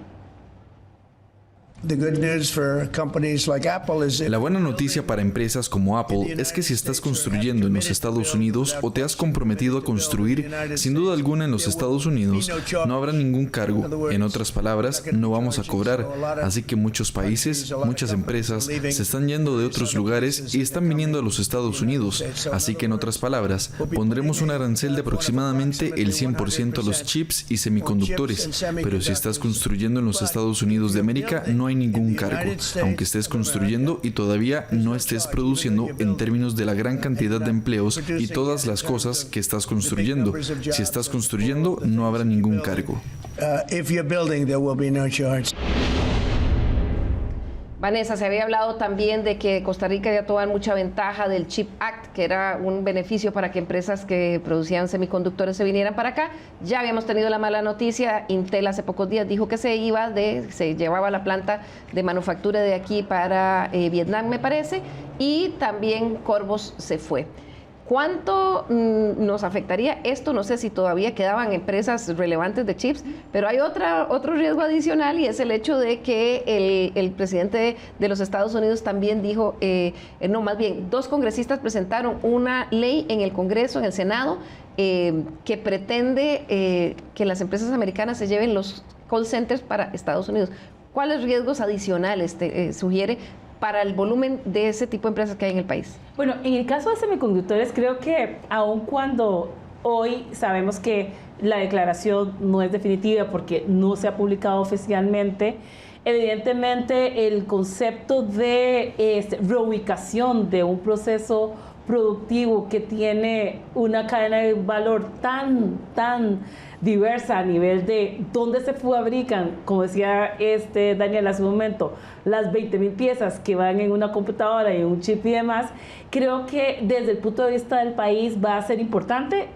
La buena noticia para empresas como Apple es que si estás construyendo en los Estados Unidos o te has comprometido a construir sin duda alguna en los Estados Unidos, no habrá ningún cargo. En otras palabras, no vamos a cobrar. Así que muchos países, muchas empresas se están yendo de otros lugares y están viniendo a los Estados Unidos. Así que en otras palabras, pondremos un arancel de aproximadamente el 100% a los chips y semiconductores. Pero si estás construyendo en los Estados Unidos de América, no hay ningún cargo, aunque estés construyendo y todavía no estés produciendo en términos de la gran cantidad de empleos y todas las cosas que estás construyendo. Si estás construyendo, no habrá ningún cargo. Vanessa, se había hablado también de que Costa Rica ya tomaba mucha ventaja del CHIPS Act, que era un beneficio para que empresas que producían semiconductores se vinieran para acá. Ya habíamos tenido la mala noticia, Intel hace pocos días dijo que se llevaba la planta de manufactura de aquí para Vietnam, me parece, y también Corbos se fue. ¿Cuánto nos afectaría esto? No sé si todavía quedaban empresas relevantes de chips, pero hay otro riesgo adicional, y es el hecho de que el presidente de los Estados Unidos también dijo, más bien, 2 congresistas presentaron una ley en el Congreso, en el Senado, que pretende que las empresas americanas se lleven los call centers para Estados Unidos. ¿Cuáles riesgos adicionales sugiere para el volumen de ese tipo de empresas que hay en el país? Bueno, en el caso de semiconductores, creo que aun cuando hoy sabemos que la declaración no es definitiva porque no se ha publicado oficialmente, evidentemente el concepto de reubicación de un proceso productivo que tiene una cadena de valor tan diversa a nivel de dónde se fabrican, como decía Daniel hace un momento, las 20,000 piezas que van en una computadora y en un chip y demás, creo que desde el punto de vista del país va a ser importante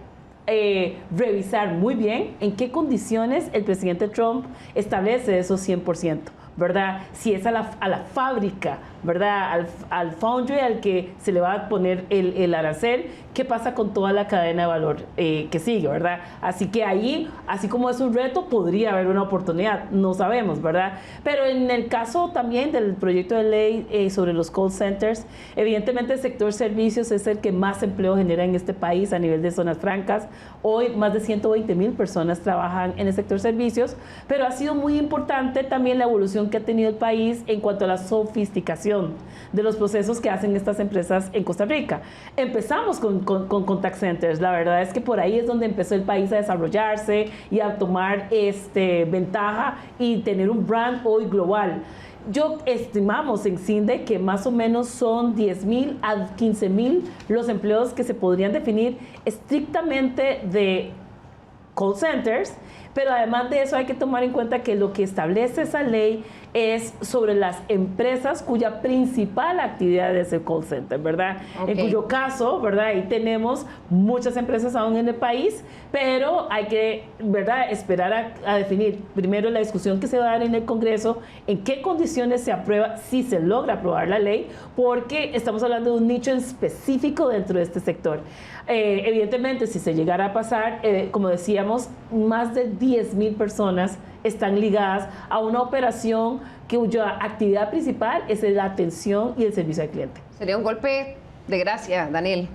revisar muy bien en qué condiciones el presidente Trump establece esos 100%. ¿Verdad? Si es a la fábrica, ¿verdad? Al foundry al que se le va a poner el arancel, ¿qué pasa con toda la cadena de valor que sigue, ¿verdad? Así que ahí, así como es un reto, podría haber una oportunidad, no sabemos, ¿verdad? Pero en el caso también del proyecto de ley sobre los call centers, evidentemente el sector servicios es el que más empleo genera en este país a nivel de zonas francas. Hoy más de 120,000 personas trabajan en el sector servicios, pero ha sido muy importante también la evolución que ha tenido el país en cuanto a la sofisticación de los procesos que hacen estas empresas en Costa Rica. Empezamos con contact centers, la verdad es que por ahí es donde empezó el país a desarrollarse y a tomar ventaja y tener un brand hoy global. Estimamos en CINDE que más o menos son 10,000 a 15,000 los empleos que se podrían definir estrictamente de call centers, pero además de eso hay que tomar en cuenta que lo que establece esa ley es sobre las empresas cuya principal actividad es el call center, ¿verdad? Okay. En cuyo caso, ¿verdad? Ahí tenemos muchas empresas aún en el país, pero hay que, ¿verdad?, esperar a definir primero la discusión que se va a dar en el Congreso, en qué condiciones se aprueba, si se logra aprobar la ley, porque estamos hablando de un nicho específico dentro de este sector. Evidentemente, si se llegara a pasar, como decíamos, más de 10,000 personas están ligadas a una operación cuya actividad principal es la atención y el servicio al cliente. Sería un golpe de gracia, Daniel.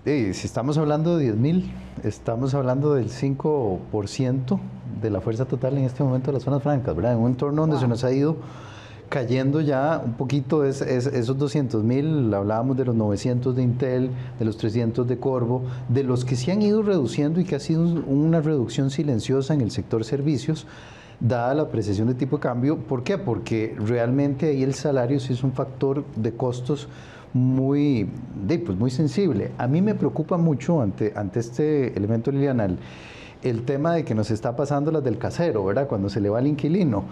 Sí, si estamos hablando de 10,000, estamos hablando del 5% de la fuerza total en este momento de las zonas francas, ¿verdad? En un entorno donde se nos ha ido cayendo ya un poquito esos 200,000, hablábamos de los 900 de Intel, de los 300 de Corvo, de los que se han ido reduciendo y que ha sido una reducción silenciosa en el sector servicios, dada la apreciación de tipo de cambio. ¿Por qué? Porque realmente ahí el salario sí es un factor de costos muy sensible. A mí me preocupa mucho ante este elemento, Liliana, el tema de que nos está pasando las del casero, ¿verdad? Cuando se le va al inquilino.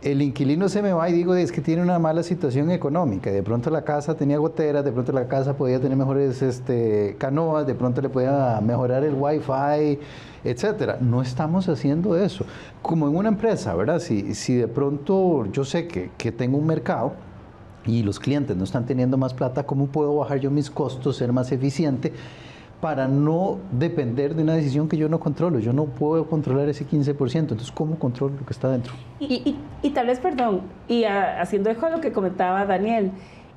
El inquilino se me va y digo, es que tiene una mala situación económica. De pronto la casa tenía goteras, de pronto la casa podía tener mejores canoas, de pronto le podía mejorar el wifi, etcétera. No estamos haciendo eso. Como en una empresa, ¿verdad? Si de pronto yo sé que tengo un mercado y los clientes no están teniendo más plata, ¿cómo puedo bajar yo mis costos, ser más eficiente? Para no depender de una decisión que yo no controlo. Yo no puedo controlar ese 15%, entonces ¿cómo controlo lo que está dentro? Y tal vez, perdón, haciendo eco a lo que comentaba Daniel,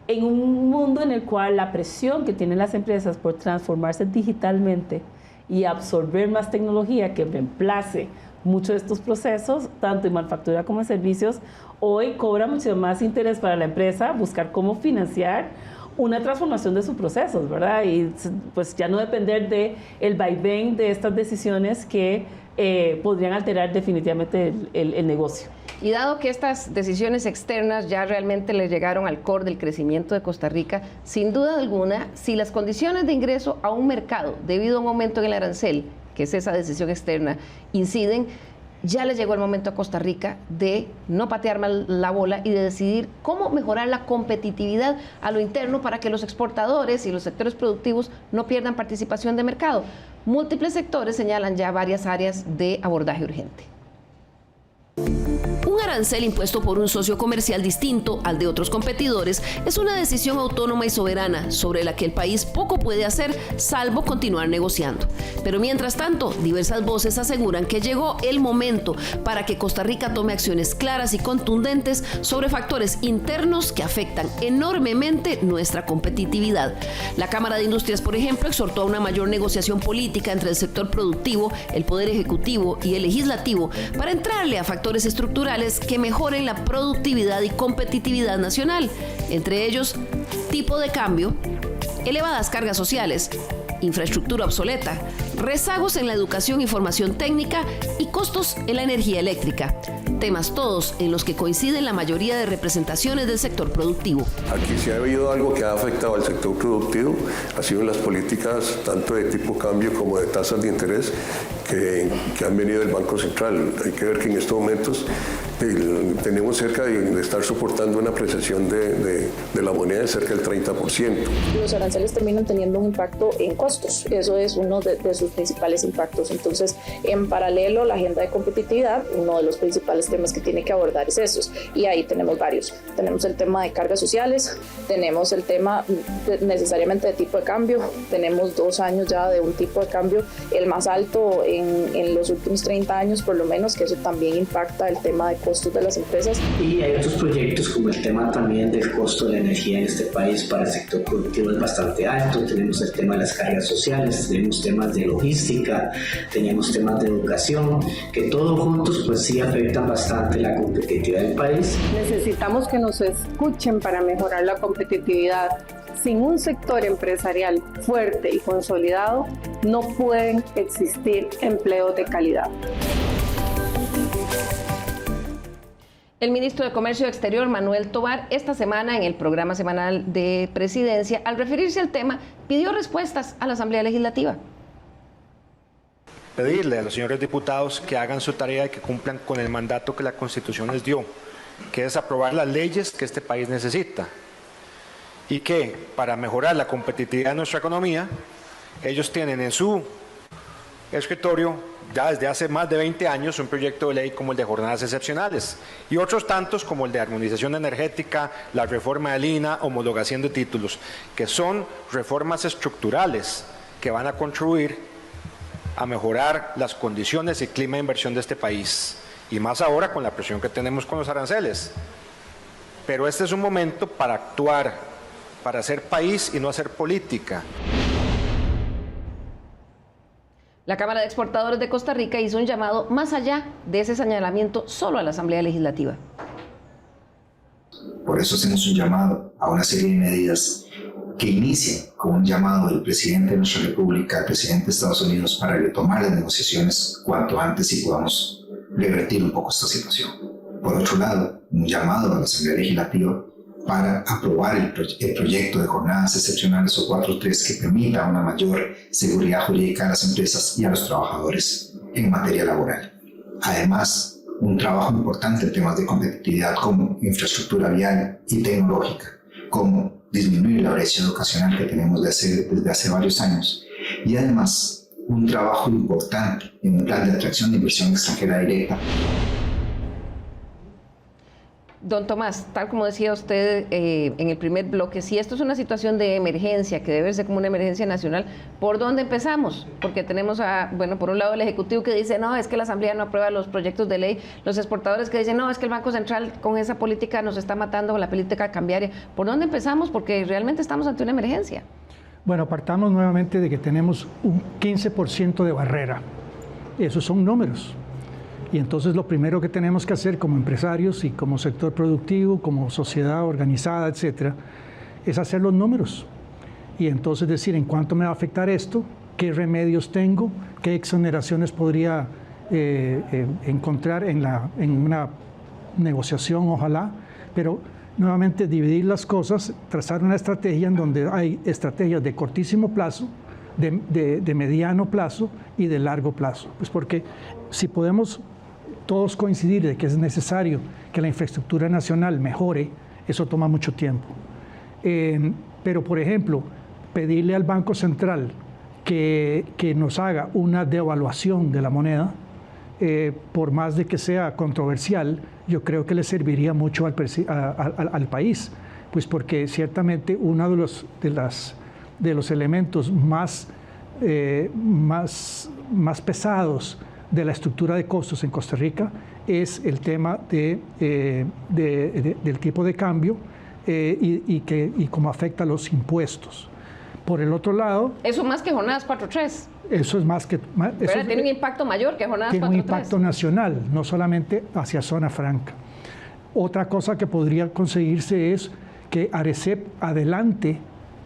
en un mundo en el cual la presión que tienen las empresas por transformarse digitalmente y absorber más tecnología que reemplace muchos de estos procesos, tanto en manufactura como en servicios, hoy cobra mucho más interés para la empresa buscar cómo financiar una transformación de sus procesos, ¿verdad? Y pues ya no depender de el vaivén de estas decisiones que podrían alterar definitivamente el negocio. Y dado que estas decisiones externas ya realmente le llegaron al core del crecimiento de Costa Rica, sin duda alguna, si las condiciones de ingreso a un mercado debido a un aumento en el arancel, que es esa decisión externa, inciden, ya le llegó el momento a Costa Rica de no patear mal la bola y de decidir cómo mejorar la competitividad a lo interno para que los exportadores y los sectores productivos no pierdan participación de mercado. Múltiples sectores señalan ya varias áreas de abordaje urgente. Un arancel impuesto por un socio comercial distinto al de otros competidores es una decisión autónoma y soberana sobre la que el país poco puede hacer salvo continuar negociando. Pero mientras tanto, diversas voces aseguran que llegó el momento para que Costa Rica tome acciones claras y contundentes sobre factores internos que afectan enormemente nuestra competitividad. La Cámara de Industrias, por ejemplo, exhortó a una mayor negociación política entre el sector productivo, el Poder Ejecutivo y el Legislativo para entrarle a factores estructurales que mejoren la productividad y competitividad nacional, entre ellos tipo de cambio, elevadas cargas sociales, infraestructura obsoleta, rezagos en la educación y formación técnica y costos en la energía eléctrica. Temas todos en los que coinciden la mayoría de representaciones del sector productivo. Aquí sí ha habido algo que ha afectado al sector productivo, ha sido las políticas tanto de tipo cambio como de tasas de interés que han venido del Banco Central. Hay que ver que en estos momentos tenemos cerca de estar soportando una apreciación de la moneda de cerca del 30%. Los aranceles terminan teniendo un impacto en costos, eso es uno de sus principales impactos. Entonces, en paralelo, la agenda de competitividad, uno de los principales temas que tiene que abordar es esos, y ahí tenemos varios. Tenemos el tema de cargas sociales, tenemos el tema necesariamente de tipo de cambio, tenemos 2 años ya de un tipo de cambio, el más alto en los últimos 30 años por lo menos, que eso también impacta el tema de costos de las empresas. Y hay otros proyectos como el tema también del costo de la energía en este país para el sector productivo es bastante alto. Tenemos el tema de las cargas sociales, tenemos temas de logística, tenemos temas de educación, que todos juntos pues sí afectan bastante la competitividad del país. Necesitamos que nos escuchen para mejorar la competitividad. Sin un sector empresarial fuerte y consolidado, no pueden existir empleos de calidad. El ministro de Comercio Exterior, Manuel Tovar, esta semana en el programa semanal de Presidencia, al referirse al tema, pidió respuestas a la Asamblea Legislativa. Pedirle a los señores diputados que hagan su tarea y que cumplan con el mandato que la Constitución les dio, que es aprobar las leyes que este país necesita. Y que para mejorar la competitividad de nuestra economía, ellos tienen en su escritorio ya desde hace más de 20 años un proyecto de ley como el de jornadas excepcionales y otros tantos como el de armonización energética, la reforma del INA, homologación de títulos, que son reformas estructurales que van a contribuir a mejorar las condiciones y clima de inversión de este país, y más ahora con la presión que tenemos con los aranceles. Pero este es un momento para actuar, para hacer país y no hacer política. La Cámara de Exportadores de Costa Rica hizo un llamado más allá de ese señalamiento solo a la Asamblea Legislativa. Por eso hacemos un llamado a una serie de medidas que inicien con un llamado del presidente de nuestra República, al presidente de Estados Unidos, para retomar las negociaciones cuanto antes y podamos revertir un poco esta situación. Por otro lado, un llamado a la Asamblea Legislativa para aprobar el proyecto de jornadas excepcionales o 4.3 que permita una mayor seguridad jurídica a las empresas y a los trabajadores en materia laboral. Además, un trabajo importante en temas de competitividad como infraestructura vial y tecnológica, como disminuir la brecha educacional que tenemos desde hace varios años, y además un trabajo importante en un plan de atracción de inversión extranjera directa. Don Tomás, tal como decía usted en el primer bloque, si esto es una situación de emergencia, que debe ser como una emergencia nacional, ¿por dónde empezamos? Porque tenemos, por un lado el Ejecutivo que dice, no, es que la Asamblea no aprueba los proyectos de ley, los exportadores que dicen, no, es que el Banco Central con esa política nos está matando, con la política cambiaria. ¿Por dónde empezamos? Porque realmente estamos ante una emergencia. Bueno, partamos nuevamente de que tenemos un 15% de barrera. Esos son números. Y entonces lo primero que tenemos que hacer como empresarios y como sector productivo, como sociedad organizada, etcétera, es hacer los números. Y entonces decir en cuánto me va a afectar esto, qué remedios tengo, qué exoneraciones podría encontrar en una negociación, ojalá, pero nuevamente dividir las cosas, trazar una estrategia en donde hay estrategias de cortísimo plazo, de mediano plazo y de largo plazo. Pues porque si podemos todos coincidir de que es necesario que la infraestructura nacional mejore, eso toma mucho tiempo. Pero, por ejemplo, pedirle al Banco Central que nos haga una devaluación de la moneda, por más de que sea controversial, yo creo que le serviría mucho al país, pues porque ciertamente uno de los elementos más pesados de la estructura de costos en Costa Rica es el tema del tipo de cambio y cómo afecta los impuestos. Por el otro lado... Eso más que jornadas 4.3. Eso es más que... Pero tiene un impacto mayor que jornadas 4.3. Tiene un impacto nacional, no solamente hacia zona franca. Otra cosa que podría conseguirse es que ARECEP adelante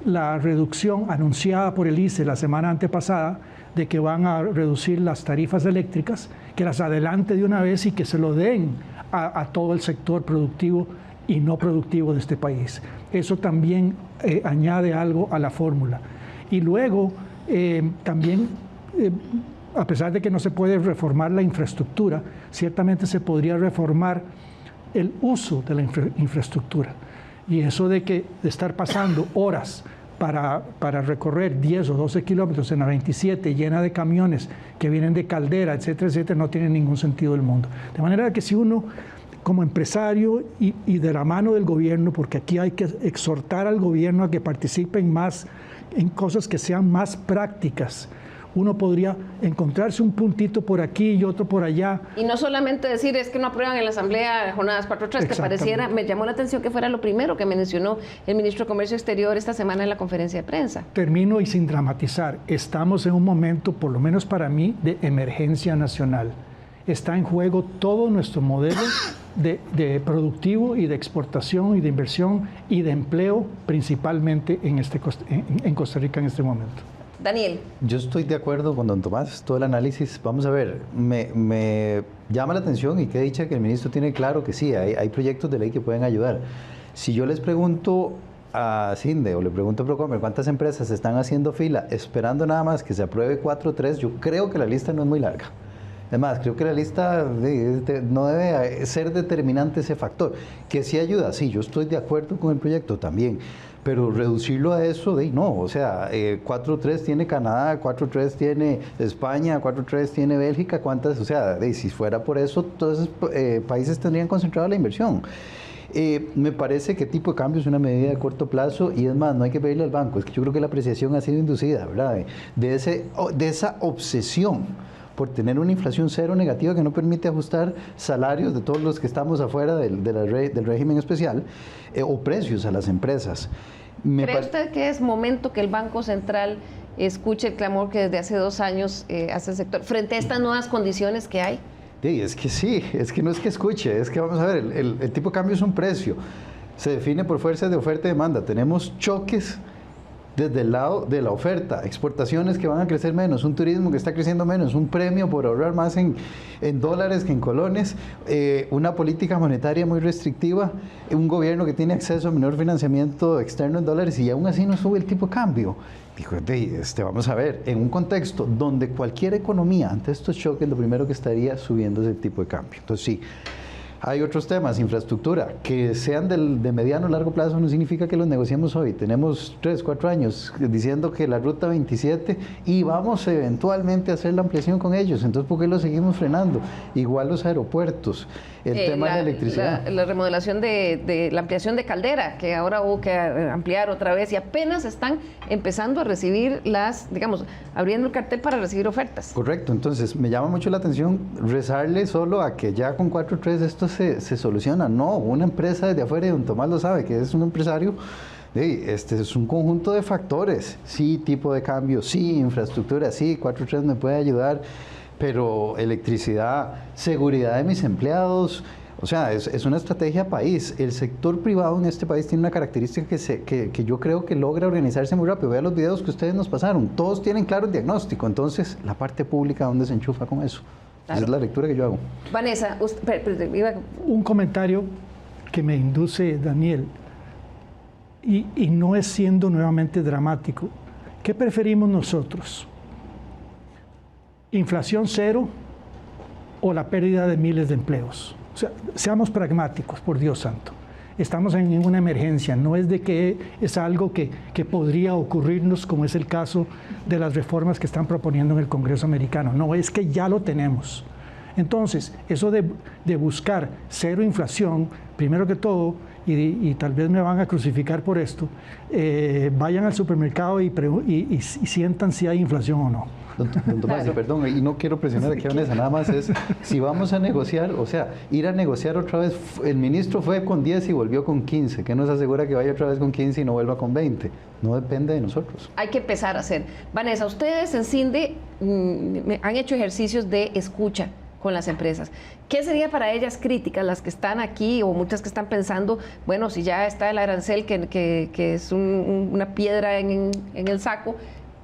la reducción anunciada por el ICE la semana antepasada de que van a reducir las tarifas eléctricas, que las adelante de una vez y que se lo den a todo el sector productivo y no productivo de este país. Eso también añade algo a la fórmula. Y luego también, a pesar de que no se puede reformar la infraestructura, ciertamente se podría reformar el uso de la infraestructura. Y eso de estar pasando horas para recorrer 10 o 12 kilómetros en la 27 llena de camiones que vienen de Caldera, etcétera, etcétera, no tiene ningún sentido del mundo. De manera que si uno, como empresario y de la mano del gobierno, porque aquí hay que exhortar al gobierno a que participen más en cosas que sean más prácticas, uno podría encontrarse un puntito por aquí y otro por allá. Y no solamente decir es que no aprueban en la Asamblea jornadas 4.3, que pareciera, me llamó la atención que fuera lo primero que mencionó el ministro de Comercio Exterior esta semana en la conferencia de prensa. Termino y sin dramatizar, estamos en un momento, por lo menos para mí, de emergencia nacional. Está en juego todo nuestro modelo de productivo y de exportación y de inversión y de empleo, principalmente en Costa Rica en este momento. Daniel. Yo estoy de acuerdo con don Tomás, todo el análisis. Vamos a ver, me llama la atención y qué dicha que el ministro tiene claro que sí, hay proyectos de ley que pueden ayudar. Si yo les pregunto a CINDE o le pregunto a Procomer cuántas empresas están haciendo fila esperando nada más que se apruebe 4.3, yo creo que la lista no es muy larga. Además, creo que la lista no debe ser determinante ese factor. Que sí ayuda, sí, yo estoy de acuerdo con el proyecto también, pero reducirlo a eso, no, o sea, 4.3 tiene Canadá, 4.3 tiene España, 4.3 tiene Bélgica, ¿cuántas? O sea, si fuera por eso, todos esos países tendrían concentrada la inversión. Me parece que tipo de cambio es una medida de corto plazo y es más, no hay que pedirle al banco, es que yo creo que la apreciación ha sido inducida, ¿verdad? De esa obsesión por tener una inflación cero negativa que no permite ajustar salarios de todos los que estamos afuera del régimen especial o precios a las empresas. ¿Cree usted que es momento que el Banco Central escuche el clamor que desde hace 2 años hace el sector frente a estas nuevas condiciones que hay? Sí, es que sí, es que no es que escuche, es que vamos a ver, el tipo de cambio es un precio, se define por fuerza de oferta y demanda, tenemos choques desde el lado de la oferta, exportaciones que van a crecer menos, un turismo que está creciendo menos, un premio por ahorrar más en dólares que en colones, una política monetaria muy restrictiva, un gobierno que tiene acceso a menor financiamiento externo en dólares y aún así no sube el tipo de cambio. Dijo, vamos a ver, en un contexto donde cualquier economía ante estos choques, lo primero que estaría subiendo es el tipo de cambio. Entonces sí, hay otros temas, infraestructura, que sean de mediano o largo plazo no significa que los negociemos hoy. Tenemos 3, 4 años diciendo que la ruta 27 y vamos eventualmente a hacer la ampliación con ellos. Entonces, ¿por qué lo seguimos frenando? Igual los aeropuertos, el tema de la electricidad. La remodelación de la ampliación de Caldera, que ahora hubo que ampliar otra vez y apenas están empezando a recibir abriendo el cartel para recibir ofertas. Correcto, entonces me llama mucho la atención rezarle solo a que ya con 4.3 esto se soluciona. No, una empresa desde afuera, y don Tomás lo sabe, que es un empresario, es un conjunto de factores. Sí, tipo de cambio, sí, infraestructura, sí, 4.3 me puede ayudar, pero electricidad, seguridad de mis empleados, o sea, es una estrategia país. El sector privado en este país tiene una característica que yo creo que logra organizarse muy rápido. Vean los videos que ustedes nos pasaron, todos tienen claro el diagnóstico, entonces la parte pública, ¿dónde se enchufa con eso? Claro. Esa es la lectura que yo hago. Vanessa, un comentario que me induce Daniel, y no es siendo nuevamente dramático. ¿Qué preferimos nosotros? ¿Inflación cero o la pérdida de miles de empleos. O sea, seamos pragmáticos, por Dios santo. Estamos en una emergencia, no es de que es algo que podría ocurrirnos, como es el caso de las reformas que están proponiendo en el Congreso americano. No, es que ya lo tenemos. Entonces, eso de buscar cero inflación, primero que todo, y tal vez me van a crucificar por esto, vayan al supermercado y sientan si hay inflación o no. Don Tomás, claro. Perdón, y no quiero presionar aquí a Vanessa, nada más es, si vamos a negociar, o sea, ir a negociar otra vez, el ministro fue con 10 y volvió con 15, ¿qué nos asegura que vaya otra vez con 15 y no vuelva con 20? No depende de nosotros. Hay que empezar a hacer. Vanessa, ustedes en CINDE han hecho ejercicios de escucha con las empresas. ¿Qué sería para ellas críticas, las que están aquí o muchas que están pensando, bueno, si ya está el arancel que es una piedra en el saco,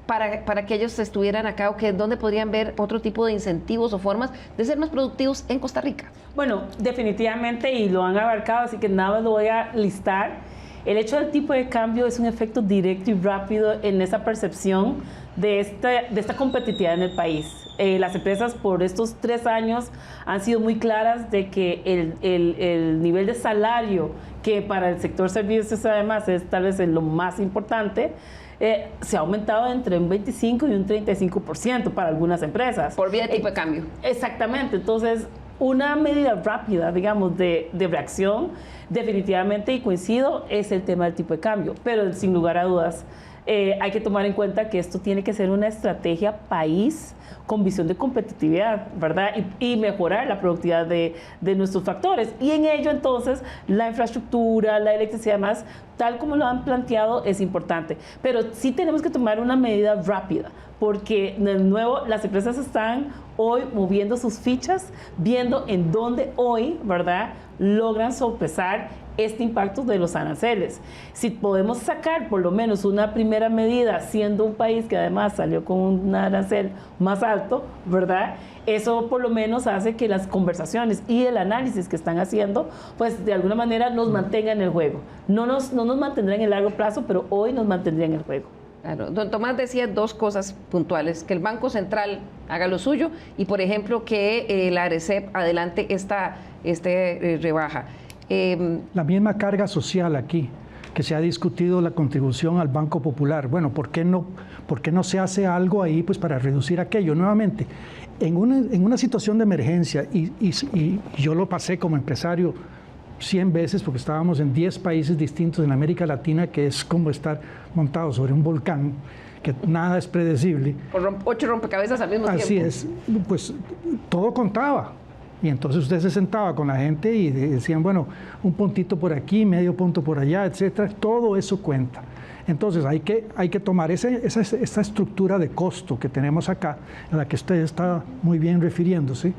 para que ellos estuvieran acá, o que dónde podrían ver otro tipo de incentivos o formas de ser más productivos en Costa Rica? Bueno, definitivamente, y lo han abarcado, así que nada más lo voy a listar. El hecho del tipo de cambio es un efecto directo y rápido en esa percepción de esta competitividad en el país. Las empresas por estos 3 años han sido muy claras de que el nivel de salario, que para el sector servicios además es tal vez lo más importante, se ha aumentado entre un 25 y un 35% para algunas empresas. Por vía de tipo de cambio. Exactamente. Entonces, una medida rápida, digamos, de reacción, definitivamente, y coincido, es el tema del tipo de cambio. Pero sin lugar a dudas, hay que tomar en cuenta que esto tiene que ser una estrategia país con visión de competitividad, ¿verdad? Y mejorar la productividad de nuestros factores. Y en ello, entonces, la infraestructura, la electricidad, más, tal como lo han planteado, es importante. Pero sí tenemos que tomar una medida rápida, porque de nuevo las empresas están hoy moviendo sus fichas, viendo en dónde hoy, ¿verdad?, logran sopesar este impacto de los aranceles. Si podemos sacar por lo menos una primera medida, siendo un país que además salió con un arancel más alto, ¿verdad?, eso por lo menos hace que las conversaciones y el análisis que están haciendo, pues de alguna manera nos mantengan en el juego. No nos mantendrá en el largo plazo, pero hoy nos mantendría en el juego. Claro. Don Tomás decía 2 cosas puntuales: que el Banco Central haga lo suyo y, por ejemplo, que la ARECEP adelante esta rebaja. La misma carga social aquí, que se ha discutido la contribución al Banco Popular. Bueno, ¿por qué no se hace algo ahí pues para reducir aquello? Nuevamente, en una situación de emergencia, y yo lo pasé como empresario 100 veces, porque estábamos en 10 países distintos en América Latina, que es como estar montado sobre un volcán, que nada es predecible. 8 rompecabezas al mismo tiempo. Así es, pues todo contaba. Y entonces usted se sentaba con la gente y decían, bueno, un puntito por aquí, medio punto por allá, etcétera. Todo eso cuenta. Entonces hay que tomar esa estructura de costo que tenemos acá, a la que usted está muy bien refiriéndose,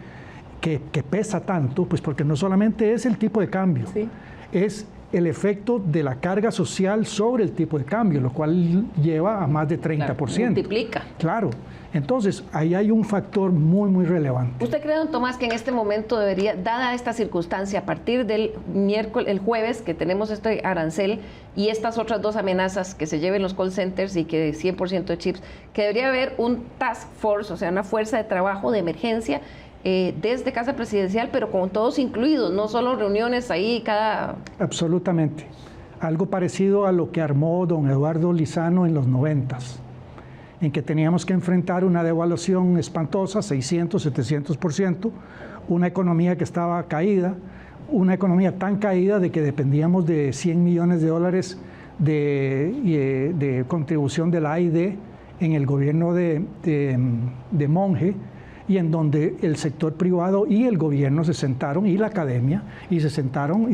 que pesa tanto, pues porque no solamente es el tipo de cambio, sí, es el efecto de la carga social sobre el tipo de cambio, lo cual lleva a más de 30%. Claro, multiplica. Claro. Entonces, ahí hay un factor muy, muy relevante. ¿Usted cree, don Tomás, que en este momento debería, dada esta circunstancia, a partir del el jueves, que tenemos este arancel y estas otras 2 amenazas, que se lleven los call centers y que 100% de chips, que debería haber un task force, o sea, una fuerza de trabajo de emergencia desde Casa Presidencial, pero con todos incluidos, no solo reuniones ahí cada... Absolutamente. Algo parecido a lo que armó don Eduardo Lizano en los 90s, en que teníamos que enfrentar una devaluación espantosa, 600, 700%, una economía que estaba caída, una economía tan caída de que dependíamos de $100 millones de contribución de la AID en el gobierno de Monge, y en donde el sector privado y el gobierno se sentaron, y la academia, y se sentaron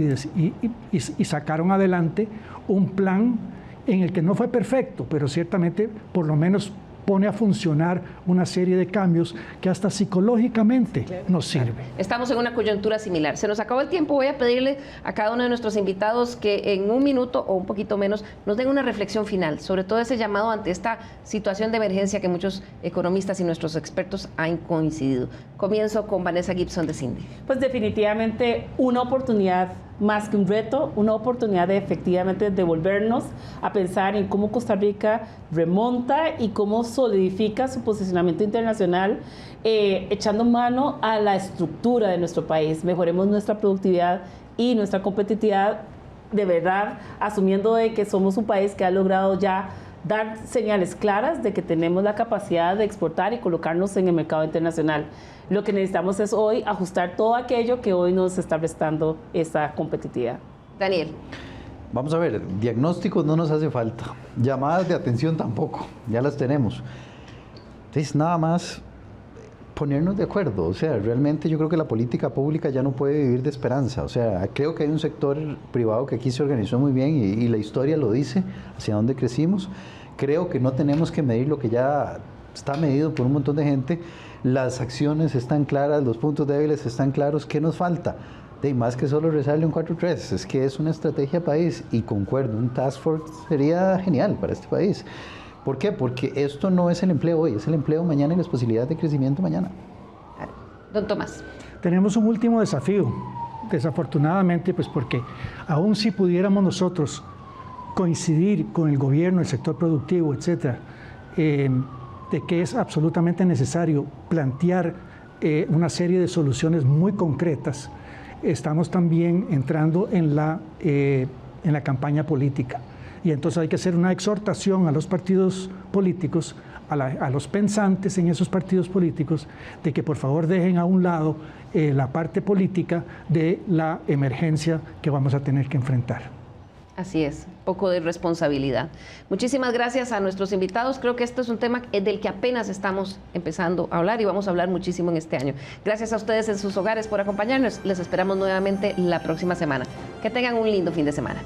y sacaron adelante un plan en el que no fue perfecto, pero ciertamente por lo menos pone a funcionar una serie de cambios que hasta psicológicamente nos sirve. Estamos en una coyuntura similar. Se nos acabó el tiempo. Voy a pedirle a cada uno de nuestros invitados que en 1 minuto o un poquito menos nos den una reflexión final sobre todo ese llamado ante esta situación de emergencia que muchos economistas y nuestros expertos han coincidido. Comienzo con Vanessa Gibson de CINDE. Pues definitivamente una oportunidad más que un reto, una oportunidad de efectivamente devolvernos a pensar en cómo Costa Rica remonta y cómo solidifica su posicionamiento internacional echando mano a la estructura de nuestro país. Mejoremos nuestra productividad y nuestra competitividad, de verdad, asumiendo de que somos un país que ha logrado ya dar señales claras de que tenemos la capacidad de exportar y colocarnos en el mercado internacional. Lo que necesitamos es hoy ajustar todo aquello que hoy nos está restando esa competitividad. Daniel. Vamos a ver, diagnósticos no nos hace falta, llamadas de atención tampoco, ya las tenemos. Entonces, nada más ponernos de acuerdo. O sea, realmente yo creo que la política pública ya no puede vivir de esperanza. O sea, creo que hay un sector privado que aquí se organizó muy bien y la historia lo dice, hacia dónde crecimos. Creo que no tenemos que medir lo que ya está medido por un montón de gente. Las acciones están claras, los puntos débiles están claros. ¿Qué nos falta? De más que solo rezarle un 4-3, es que es una estrategia país, y concuerdo, un task force sería genial para este país. ¿Por qué? Porque esto no es el empleo hoy, es el empleo mañana y las posibilidades de crecimiento mañana. Don Tomás. Tenemos un último desafío, desafortunadamente, pues porque aún si pudiéramos nosotros coincidir con el gobierno, el sector productivo, etcétera, de que es absolutamente necesario plantear una serie de soluciones muy concretas, estamos también entrando en la campaña política. Y entonces hay que hacer una exhortación a los partidos políticos, a los pensantes en esos partidos políticos, de que por favor dejen a un lado la parte política de la emergencia que vamos a tener que enfrentar. Así es, poco de responsabilidad. Muchísimas gracias a nuestros invitados. Creo que este es un tema del que apenas estamos empezando a hablar y vamos a hablar muchísimo en este año. Gracias a ustedes en sus hogares por acompañarnos. Les esperamos nuevamente la próxima semana. Que tengan un lindo fin de semana.